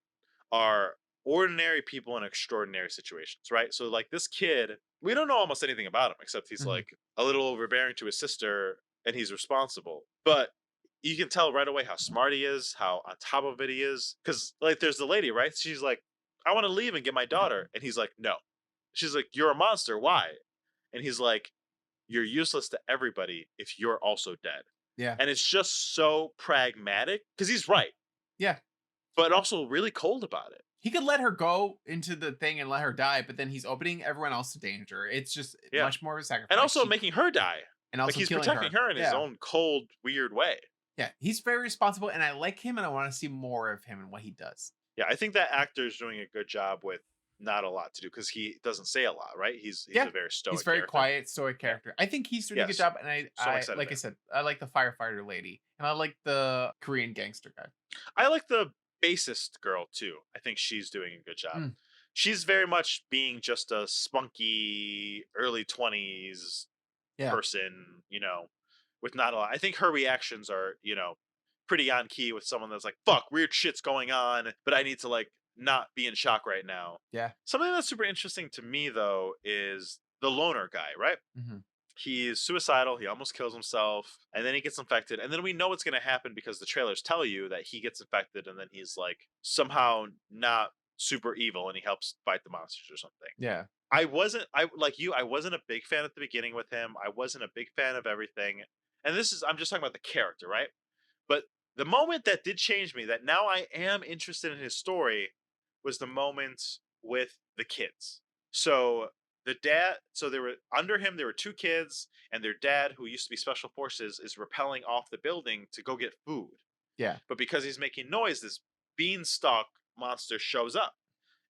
are ordinary people in extraordinary situations, right? So like this kid, we don't know almost anything about him except he's like a little overbearing to his sister and he's responsible. But you can tell right away how smart he is, how on top of it he is. Because like there's the lady, right? She's like, I want to leave and get my daughter. And he's like, no. She's like, you're a monster. Why? And he's like, you're useless to everybody if you're also dead. Yeah. And it's just so pragmatic because he's right. Yeah. But also really cold about it. He could let her go into the thing and let her die, but then he's opening everyone else to danger. It's just much more of a sacrifice. And also making her die. And also like he's killing protecting her in his own cold, weird way. Yeah, he's very responsible, and I like him, and I want to see more of him and what he does. Yeah, I think that actor is doing a good job with not a lot to do because he doesn't say a lot, right? He's a very stoic. He's very character. quiet, stoic character. I think he's doing a good job, and I like I said, I like the firefighter lady, and I like the Korean gangster guy. I like the bassist girl too. I think she's doing a good job. She's very much being just a spunky early 20s person, you know, with not a lot. I think her reactions are, you know, pretty on key with someone that's like, fuck, weird shit's going on, but I need to like not be in shock right now. Yeah. Something that's super interesting to me though is the loner guy, right? He's suicidal. He almost kills himself and then he gets infected. And then we know what's going to happen because the trailers tell you that he gets infected and then he's like somehow not super evil and he helps fight the monsters or something. Yeah. I wasn't a big fan at the beginning with him. I wasn't a big fan of everything. And I'm just talking about the character, right? But the moment that did change me, that now I am interested in his story, was the moment with the kids. So there were under him, there were 2 kids, and their dad, who used to be special forces, is rappelling off the building to go get food. Yeah. But because he's making noise, this beanstalk monster shows up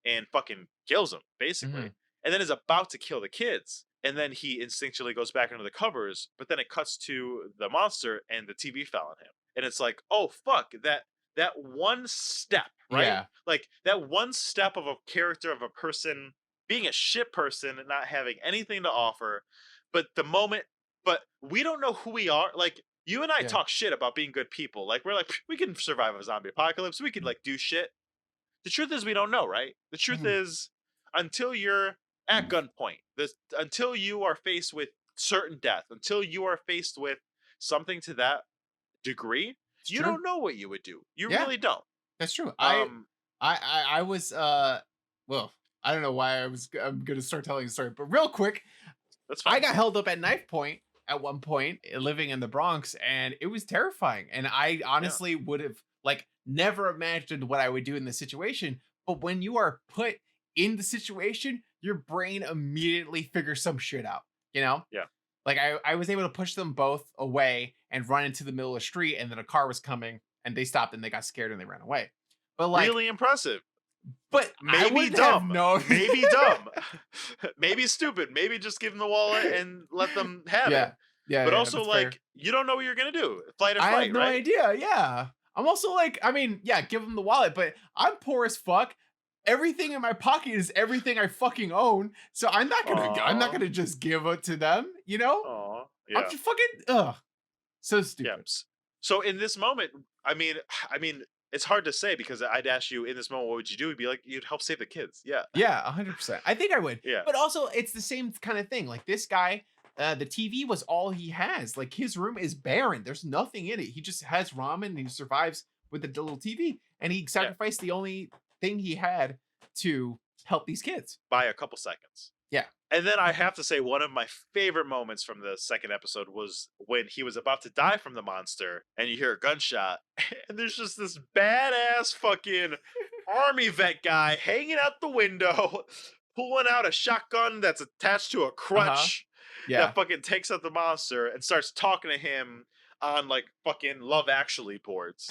and fucking kills him, basically. Mhm. And then is about to kill the kids. And then he instinctually goes back under the covers, but then it cuts to the monster and the TV fell on him. And it's like, oh fuck, that one step, right? Yeah. Like that one step of a character, of a person being a shit person and not having anything to offer. But we don't know who we are. Like, you and I Yeah. talk shit about being good people. Like, we're like, we can survive a zombie apocalypse. We can like do shit. The truth is we don't know, right? The truth Mhm. is, until you're at gunpoint, until you are faced with certain death, until you are faced with something to that degree, It's you true. don't know what you would do. You Yeah. really don't. That's true. Um, I was well, I don't know why I'm gonna start telling a story, but real quick, that's fine. I got held up at knife point at one point living in the Bronx, and it was terrifying. And I honestly would have like never imagined what I would do in this situation. But when you are put in the situation, your brain immediately figures some shit out, you know? Yeah. Like I was able to push them both away and run into the middle of the street, and then a car was coming and they stopped and they got scared and they ran away. But like, really impressive. but I Maybe wouldn't have dumb. known. Maybe dumb. Maybe stupid. Maybe just give them the wallet and let them have Yeah. it. Yeah. But yeah, also, that's like, fair. you don't know what you're gonna do. Flight or I flight, have no right? idea. Yeah. I'm also like, I mean, yeah, give them the wallet, but I'm poor as fuck. Everything in my pocket is everything I fucking own. So I'm not Aw. gonna just give it to them, you know? Aw, I'm yeah. just fucking so Yeah. stupid. So in this moment, I mean, it's hard to say because I'd ask you in this moment, what would you do? You'd be like, you'd help save the kids. Yeah. Yeah, 100%. I think I would. Yeah. But also, it's the same kind of thing. Like this guy, the TV was all he has. Like his room is barren. There's nothing in it. He just has ramen and he survives with the little TV. And he sacrificed the only thing he had to help these kids. By a couple seconds. Yeah. And then I have to say, one of my favorite moments from the second episode was when he was about to die from the monster and you hear a gunshot and there's just this badass fucking army vet guy hanging out the window, pulling out a shotgun that's attached to a crutch Yeah. that fucking takes out the monster and starts talking to him on like fucking Love Actually boards.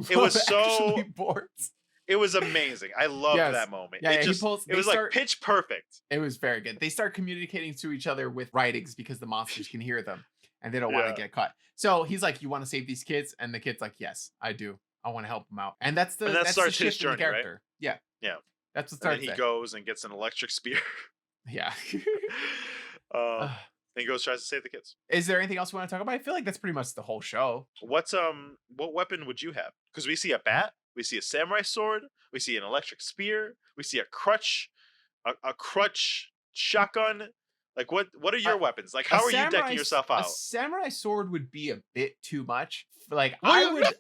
It was so boards. It was amazing. I loved Yes. that moment. Yeah, it yeah, he just pulls- it they was start- like pitch perfect. It was very good. They start communicating to each other with writings because the monsters can hear them and they don't want Yeah. to get caught. So he's like, "You want to save these kids?" And the kid's like, "Yes, I do. I want to help them out." And that's the And that that's starts the his shift in the journey, right? character. Yeah. Yeah. That's what And then starts he there. goes and gets an electric spear. Yeah. And he goes tries to save the kids. Is there anything else we want to talk about? I feel like that's pretty much the whole show. What weapon would you have? Because we see a bat, we see a samurai sword, we see an electric spear, we see a crutch, a crutch shotgun. Like what are your weapons? Like how are you decking yourself A out? samurai sword would be a bit too much. Like What do I you would mean?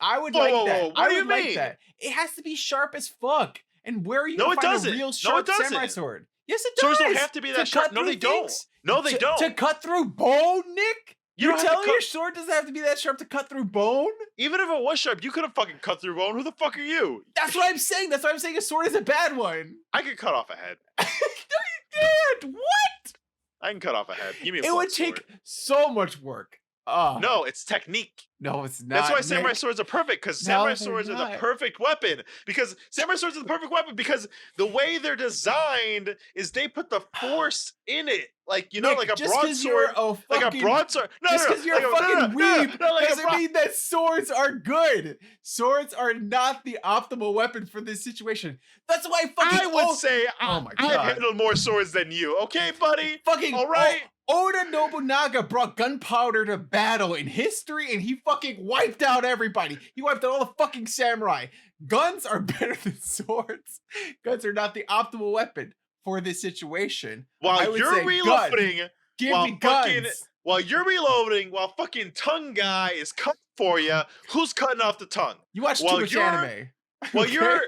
like Whoa, that. what I do you would like mean? that. It has to be sharp as fuck. And where are you No, gonna it find doesn't. a No, real it sharp samurai doesn't. sword? Yes, it does. Swords don't have to be that To sharp. cut No, they through don't. things? No, they don't. To cut through bone, Nick? You You're don't have to telling me your cut- sword doesn't have to be that sharp to cut through bone? Even if it was sharp, you could have fucking cut through bone. Who the fuck are you? That's what I'm saying. That's why I'm saying a sword is a bad one. I could cut off a head. No, you can't. What? I can cut off a head. Give me a It blunt would sword. take so much work. Oh, No, it's technique. no, it's not. That's why samurai Nick. swords are perfect, because No, samurai they're swords are the not. perfect weapon. Because samurai swords are the perfect weapon because the way they're designed is they put the force in it. Like, you know, Nick, like a just 'cause broadsword. you're a Like a fucking- broadsword. No, Just no, because you're a like fucking weeb like a doesn't mean that swords are good. Swords are not the optimal weapon for this situation. That's why fucking I would say oh my I've God. handled more swords than you. Okay, buddy? fucking all right. Oda Nobunaga brought gunpowder to battle in history and he fucking wiped out everybody. He wiped out all the fucking samurai. Guns are better than swords. Guns are not the optimal weapon for this situation. I While would you're say reloading, Give while me fucking- guns. while you're reloading, while fucking tongue guy is cutting for you, who's cutting off the tongue? You watch too while much you're- anime. While Okay? you're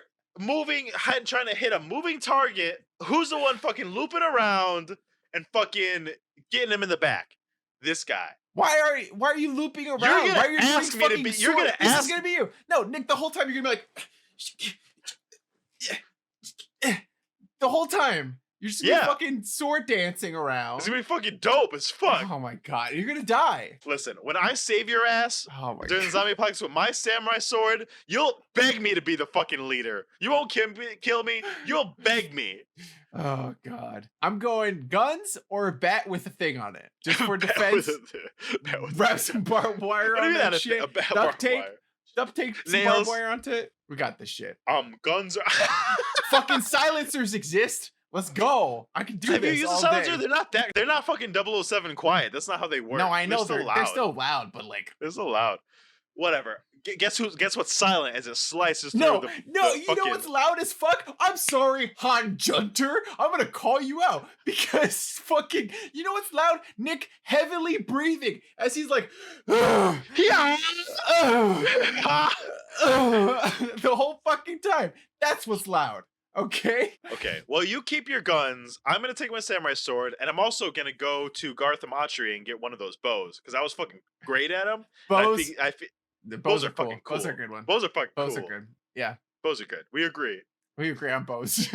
trying to hit a moving target, who's the one fucking looping around and fucking getting him in the back? This guy. Why are you looping around? gonna Why are you ask shooting me to fucking be- you're sword? gonna This ask- is gonna be you. No, Nick, the whole time you're gonna be like The whole time. You're just gonna be Yeah. fucking sword dancing around. It's gonna be fucking dope as fuck. Oh my god, you're gonna die. Listen, when I save your ass Oh my during the god. zombie apocalypse with my samurai sword, you'll beg me to be the fucking leader. You won't kill me. You'll beg me. Oh god. I'm going guns or a bat with a thing on it. Just for Bat defense. with Wrap some barbed wire What do on you mean that shit. a bat Duct barbed tape. wire? Duct tape some Nails. barbed wire onto it. We got this shit. Guns are. Fucking silencers exist. Let's go. I can do Have you this used a all silencer? day. They're not fucking 007 quiet. That's not how they work. No, I know they're they're still loud, but like They're so loud. Whatever. Guess what's silent as it slices through no, the you fucking... know what's loud as fuck? I'm sorry, Han Junter. I'm gonna call you out because fucking, you know what's loud? Nick heavily breathing as he's like, "Ugh, Yeah. ugh, ugh," the whole fucking time. That's what's loud. Okay. Okay, well, you keep your guns. I'm gonna take my samurai sword, and I'm also gonna go to Gartham Archery and get one of those bows because I was fucking great at them. Bows. The Bows are fucking cool. Bows cool. are a good one. Bows are fucking Bows cool. are good. Yeah, Bows are good. We agree. we agree on bows.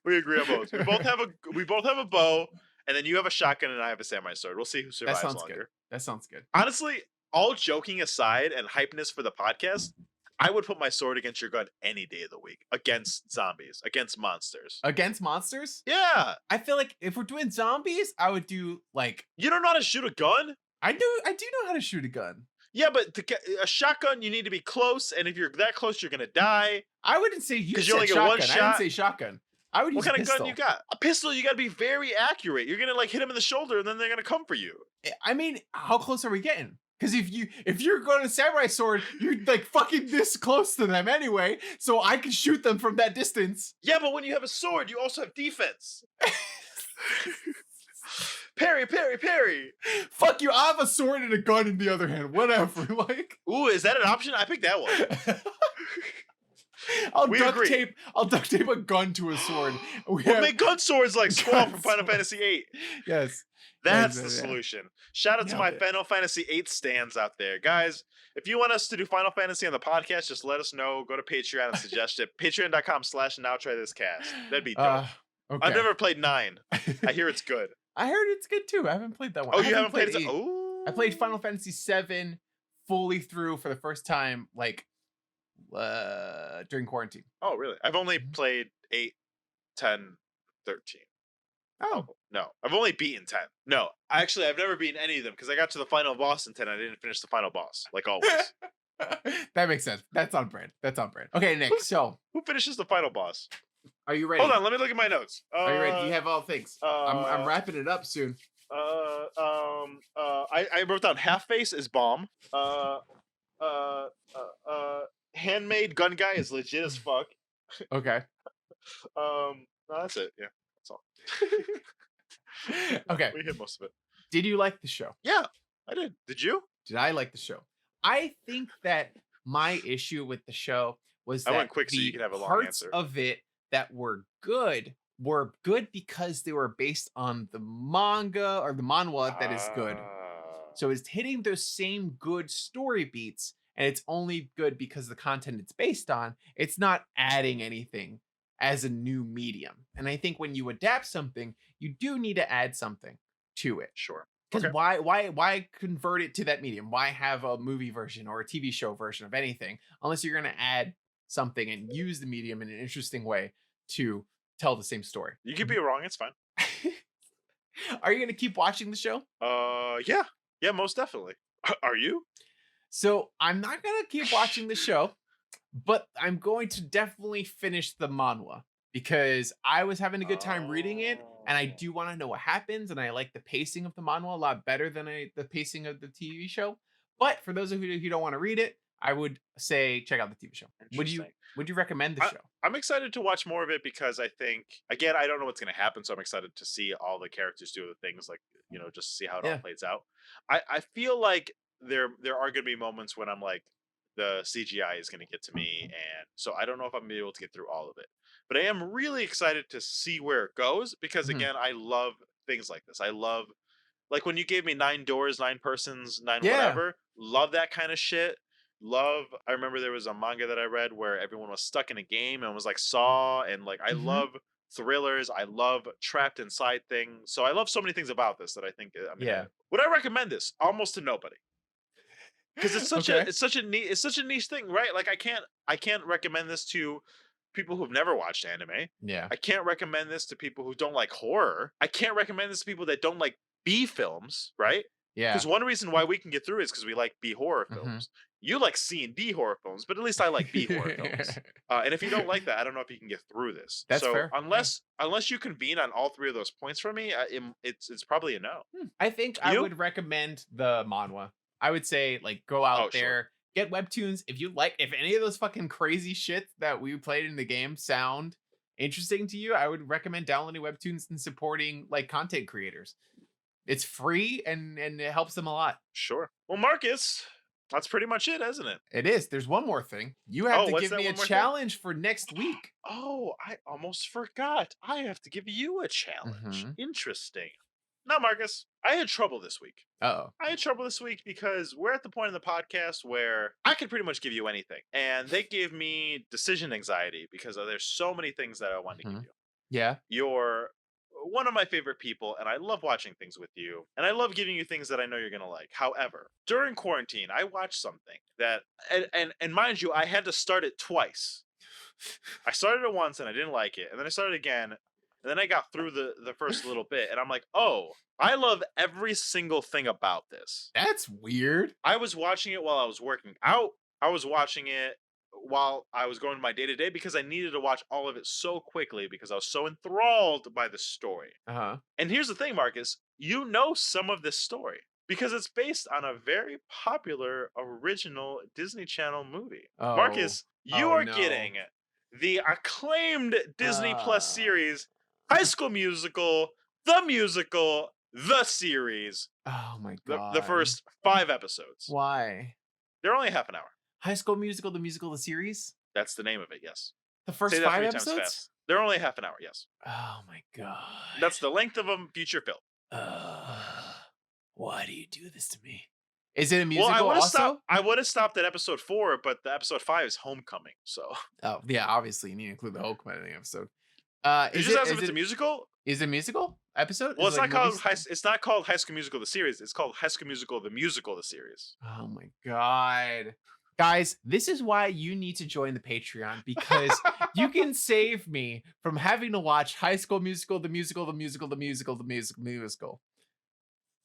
We agree on bows. We both have a bow, and then you have a shotgun, and I have a samurai sword. We'll see who That survives sounds longer. good. That sounds good. Honestly, all joking aside and hypeness for the podcast, I would put my sword against your gun any day of the week against zombies, against monsters. Against monsters? Yeah, I feel like if we're doing zombies, I would do like you don't know how to shoot a gun? I do know how to shoot a gun. Yeah, but a shotgun, you need to be close, and if you're that close, you're gonna die. I wouldn't say you 'Cause said you only get shotgun. one I didn't shot. say shotgun. I would What use kind a of pistol. gun you got? A pistol, you gotta be very accurate. You're gonna like hit them in the shoulder, and then they're gonna come for you. I mean, how close are we getting? Because if you're going to samurai sword, you're like fucking this close to them anyway, so I can shoot them from that distance. Yeah, but when you have a sword, you also have defense. Parry, parry, parry. Fuck you! I have a sword and a gun in the other hand. Whatever. Like, Ooh, is that an option? I picked that one. We agree. I'll duct tape a gun to a sword. We'll make gun swords like Squall from Gun Final sword. Fantasy VIII. Yes. That's Yeah, the yeah. solution. Shout out to Nailed my it. Final Fantasy VIII stands out there. Guys, if you want us to do Final Fantasy on the podcast, just let us know. Go to Patreon and suggest it. Patreon.com/nowtrythiscast. That'd be dope. Okay. I've never played 9. I hear it's good. I heard it's good too. I haven't played that one. Oh, I you haven't played it? 8. Oh. I played Final Fantasy VII fully through for the first time, like during quarantine. Oh, really? I've only Mhm. played 8, 10, 13. Oh, No, I've only beaten 10. No, actually, I've never beaten any of them because I got to the final boss in 10. I didn't finish the final boss, like always. that makes sense. That's on brand. That's on brand. Okay, Nick. So, Who finises the final boss? are you ready? Hold on, let me look at my notes. Are you ready? Do you have all things? I'm uh, wrapping it up soon. I wrote down half face is bomb. Handmade gun guy is legit as fuck. Okay. No, that's it. Yeah, that's all. Okay. We hit most of it. Did you like the show? Yeah, I did. Did you? Did I like the show? I think that my issue with the show was I that went quick so the you can have a long parts answer. of it that were good because they were based on the manga or the manhwa that is good. So it's hitting those same good story beats, and it's only good because the content it's based on. It's not adding anything as a new medium. And I think when you adapt something, you do need to add something to it. Sure. Because Okay. why convert it to that medium? Why have a movie version or a TV show version of anything unless you're going to add something and use the medium in an interesting way to tell the same story? You could be wrong. It's fine. Are you going to keep watching the show? Yeah, most definitely. Are you? So I'm not going to keep watching the show, but I'm going to definitely finish the manhwa because I was having a good time reading it, and I do want to know what happens, and I like the pacing of the manhwa a lot better than the pacing of the TV show. But for those of you who don't want to read it, I would say check out the TV show. Interesting. Would you recommend the show? I'm excited to watch more of it because I think, again, I don't know what's going to happen, so I'm excited to see all the characters do the things, like, just to see how it all Yeah. plays out. I feel like there are going to be moments when I'm like, the CGI is going to get to me, and so I don't know if I'm going to be able to get through all of it. But I am really excited to see where it goes because, Mhm. again, I love things like this. I love, like when you gave me 9 doors, 9 persons, 9 Yeah. whatever. Love that kind of shit. I remember there was a manga that I read where everyone was stuck in a game and was like Saw, and like I Mhm. love thrillers. I love trapped inside things. So I love so many things about this that I think I'm gonna. Yeah. Would I recommend this? Almost to nobody, because it's such Okay. a it's such a niche thing, right? Like I can't recommend this to people who've never watched anime. Yeah. I can't recommend this to people who don't like horror. I can't recommend this to people that don't like B films, right? Yeah. Because one reason why we can get through is because we like B horror Mhm. films. You like C and D horror films, but at least I like B horror films. And if you don't like that, I don't know if you can get through this. That's so fair. unless you convene on all three of those points for me, it's probably a no. I think I You? would recommend the manhwa. I would say like go out Oh, sure. there, get webtoons. If any of those fucking crazy shit that we played in the game sound interesting to you, I would recommend downloading webtoons and supporting like content creators. It's free and it helps them a lot. Sure. Well, Marcus, that's pretty much it, isn't it? It is. There's one more thing. You have Oh, to what's give that me a one more thing? challenge for next week. Oh, I almost forgot. I have to give you a challenge. Mhm. Interesting. Now, Marcus, I had trouble this week. Uh-oh. I had trouble this week because we're at the point in the podcast where I could pretty much give you anything. And they gave me decision anxiety because there's so many things that I wanted to give you. Yeah. You're one of my favorite people, and I love watching things with you. And I love giving you things that I know you're going to like. However, during quarantine, I watched something that, and mind you, I had to start it twice. I started it once and I didn't like it. And then I started again. And then I got through the first little bit. And I'm like, oh, I love every single thing about this. That's weird. I was watching it while I was working out. I was watching it while I was going to my day-to-day because I needed to watch all of it so quickly because I was so enthralled by the story. Uh-huh. And here's the thing, Marcus. You know some of this story because it's based on a very popular original Disney Channel movie. Oh. Marcus, you Oh, are no. getting the acclaimed Disney Plus series, High School Musical, the series, Oh my god. the first 5 episodes. Why? They're only half an hour. High School Musical, the musical, the series? That's the name of it, yes. The first Say that 5 3 times episodes? fast. They're only half an hour, yes. Oh my god. That's the length of a feature film. Why do you do this to me? Is it a musical Well, also? I would have stopped at episode 4, but the episode 5 is Homecoming. So Oh, yeah, obviously you need to include the whole comedy episode. you just asked if it's a musical? Is it a musical episode? Well, Is it's it not like called movies? it's not called High School Musical the series. It's called High School Musical the musical the series. Oh my god. Guys, this is why you need to join the Patreon because you can save me from having to watch High School Musical, the musical, the musical, the musical, the musical.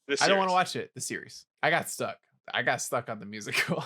The I don't want to series. watch it. The series. I got stuck on the musical.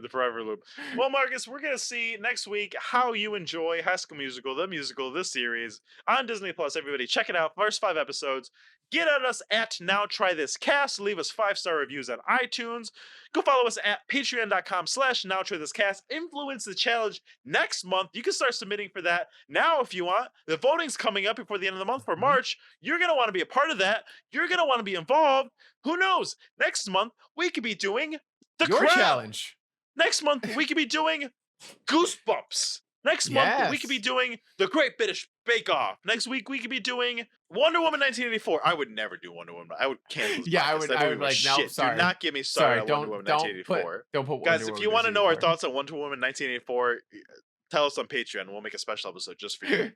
The forever loop. Well, Marcus, we're gonna see next week how you enjoy High School Musical, the series on Disney Plus. Everybody, check it out. First 5 episodes. Get at us at Now Try This Cast. Leave us 5-star reviews on iTunes. Go follow us at patreon.com/Now Try This Cast. Influence the challenge next month. You can start submitting for that now if you want. The voting's coming up before the end of the month for March. You're gonna want to be a part of that. You're gonna want to be involved. Who knows? Next month we could be doing the Your Crown. challenge. Next month, we could be doing Goosebumps. Next month, we could be Yes. doing The Great British Bake Off. Next week, we could be doing Wonder Woman 1984. I would never do Wonder Woman. I would cancel this Yeah, I podcast. would- That I movie would was like, no, shit. sorry. Do not get me Sorry, started on Wonder Woman don't 1984. put Wonder Guys, if Woman you want to know our 1984. thoughts on Wonder Woman 1984, tell us on Patreon. We'll make a special episode just for you.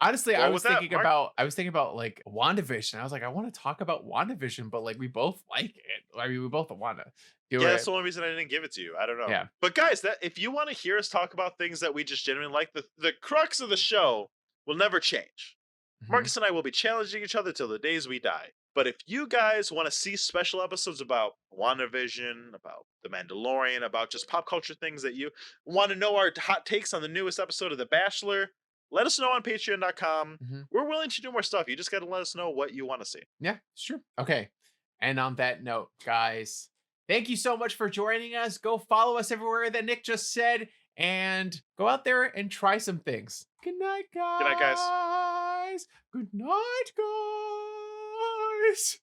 Honestly, Well, I with was that, thinking Mark- about like WandaVision. I was like, I want to talk about WandaVision, but like we both like it. I mean, we both want to do Yeah, it. that's the only reason I didn't give it to you. I don't know. Yeah. But guys, that if you want to hear us talk about things that we just genuinely like, the crux of the show will never change. Mhm. Marcus and I will be challenging each other till the days we die. But if you guys want to see special episodes about WandaVision, about The Mandalorian, about just pop culture things that you want to know our hot takes on the newest episode of The Bachelor, let us know on patreon.com. Mhm. We're willing to do more stuff. You just got to let us know what you want to see. Yeah, sure. Okay. And on that note, guys, thank you so much for joining us. Go follow us everywhere that Nick just said and go out there and try some things. Good night, guys. Good night, guys. Good night, guys.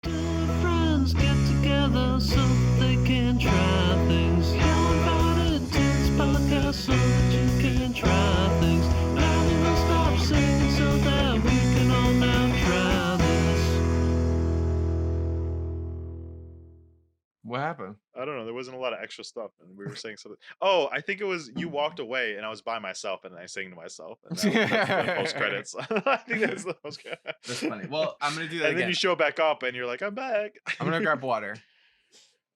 Two friends get together so they can try things. How about it? It's podcast so that you can try things. Now we will stop singing so that we can all now try this. happened? I don't know. There wasn't a lot of extra stuff, and we were saying something. Oh, I think it was you walked away, and I was by myself, and I sang to myself. And that's the post credits. I think that's the post credits. That's funny. Well, I'm gonna do that And then again. you show back up, and you're like, "I'm back." I'm gonna grab water.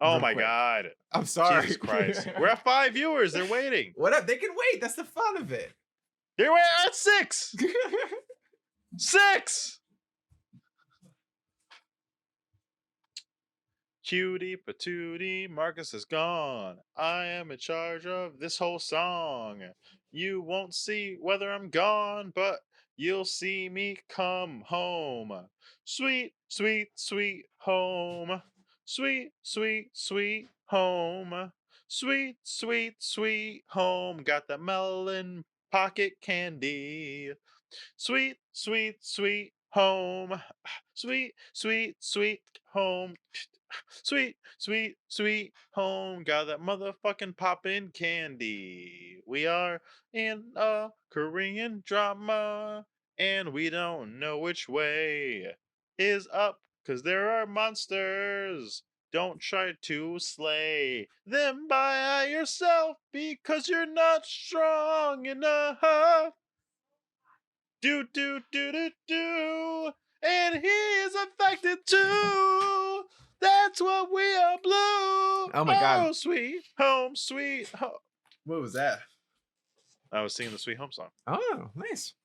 Oh real my quick. god! I'm sorry. Jesus Christ! We're at 5 viewers. They're waiting. What up? They can wait. That's the fun of it. They're waiting at 6. 6. Cutie patootie, Marcus is gone. I am in charge of this whole song. You won't see whether I'm gone, but you'll see me come home. Sweet, sweet, sweet home. Sweet, sweet, sweet home. Sweet, sweet, sweet home. Got the melon pocket candy. Sweet, sweet, sweet home. Sweet, sweet, sweet home. Sweet, sweet, sweet home. Got that motherfucking poppin' candy. We are in a Korean drama, and we don't know which way is up, 'cause there are monsters. Don't try to slay them by yourself, because you're not strong enough. Do, do, do, do, do. And he is affected too. That's what we are blue. Oh my God. Oh, sweet home, sweet home. What was that? I was singing the Sweet Home song. Oh, nice.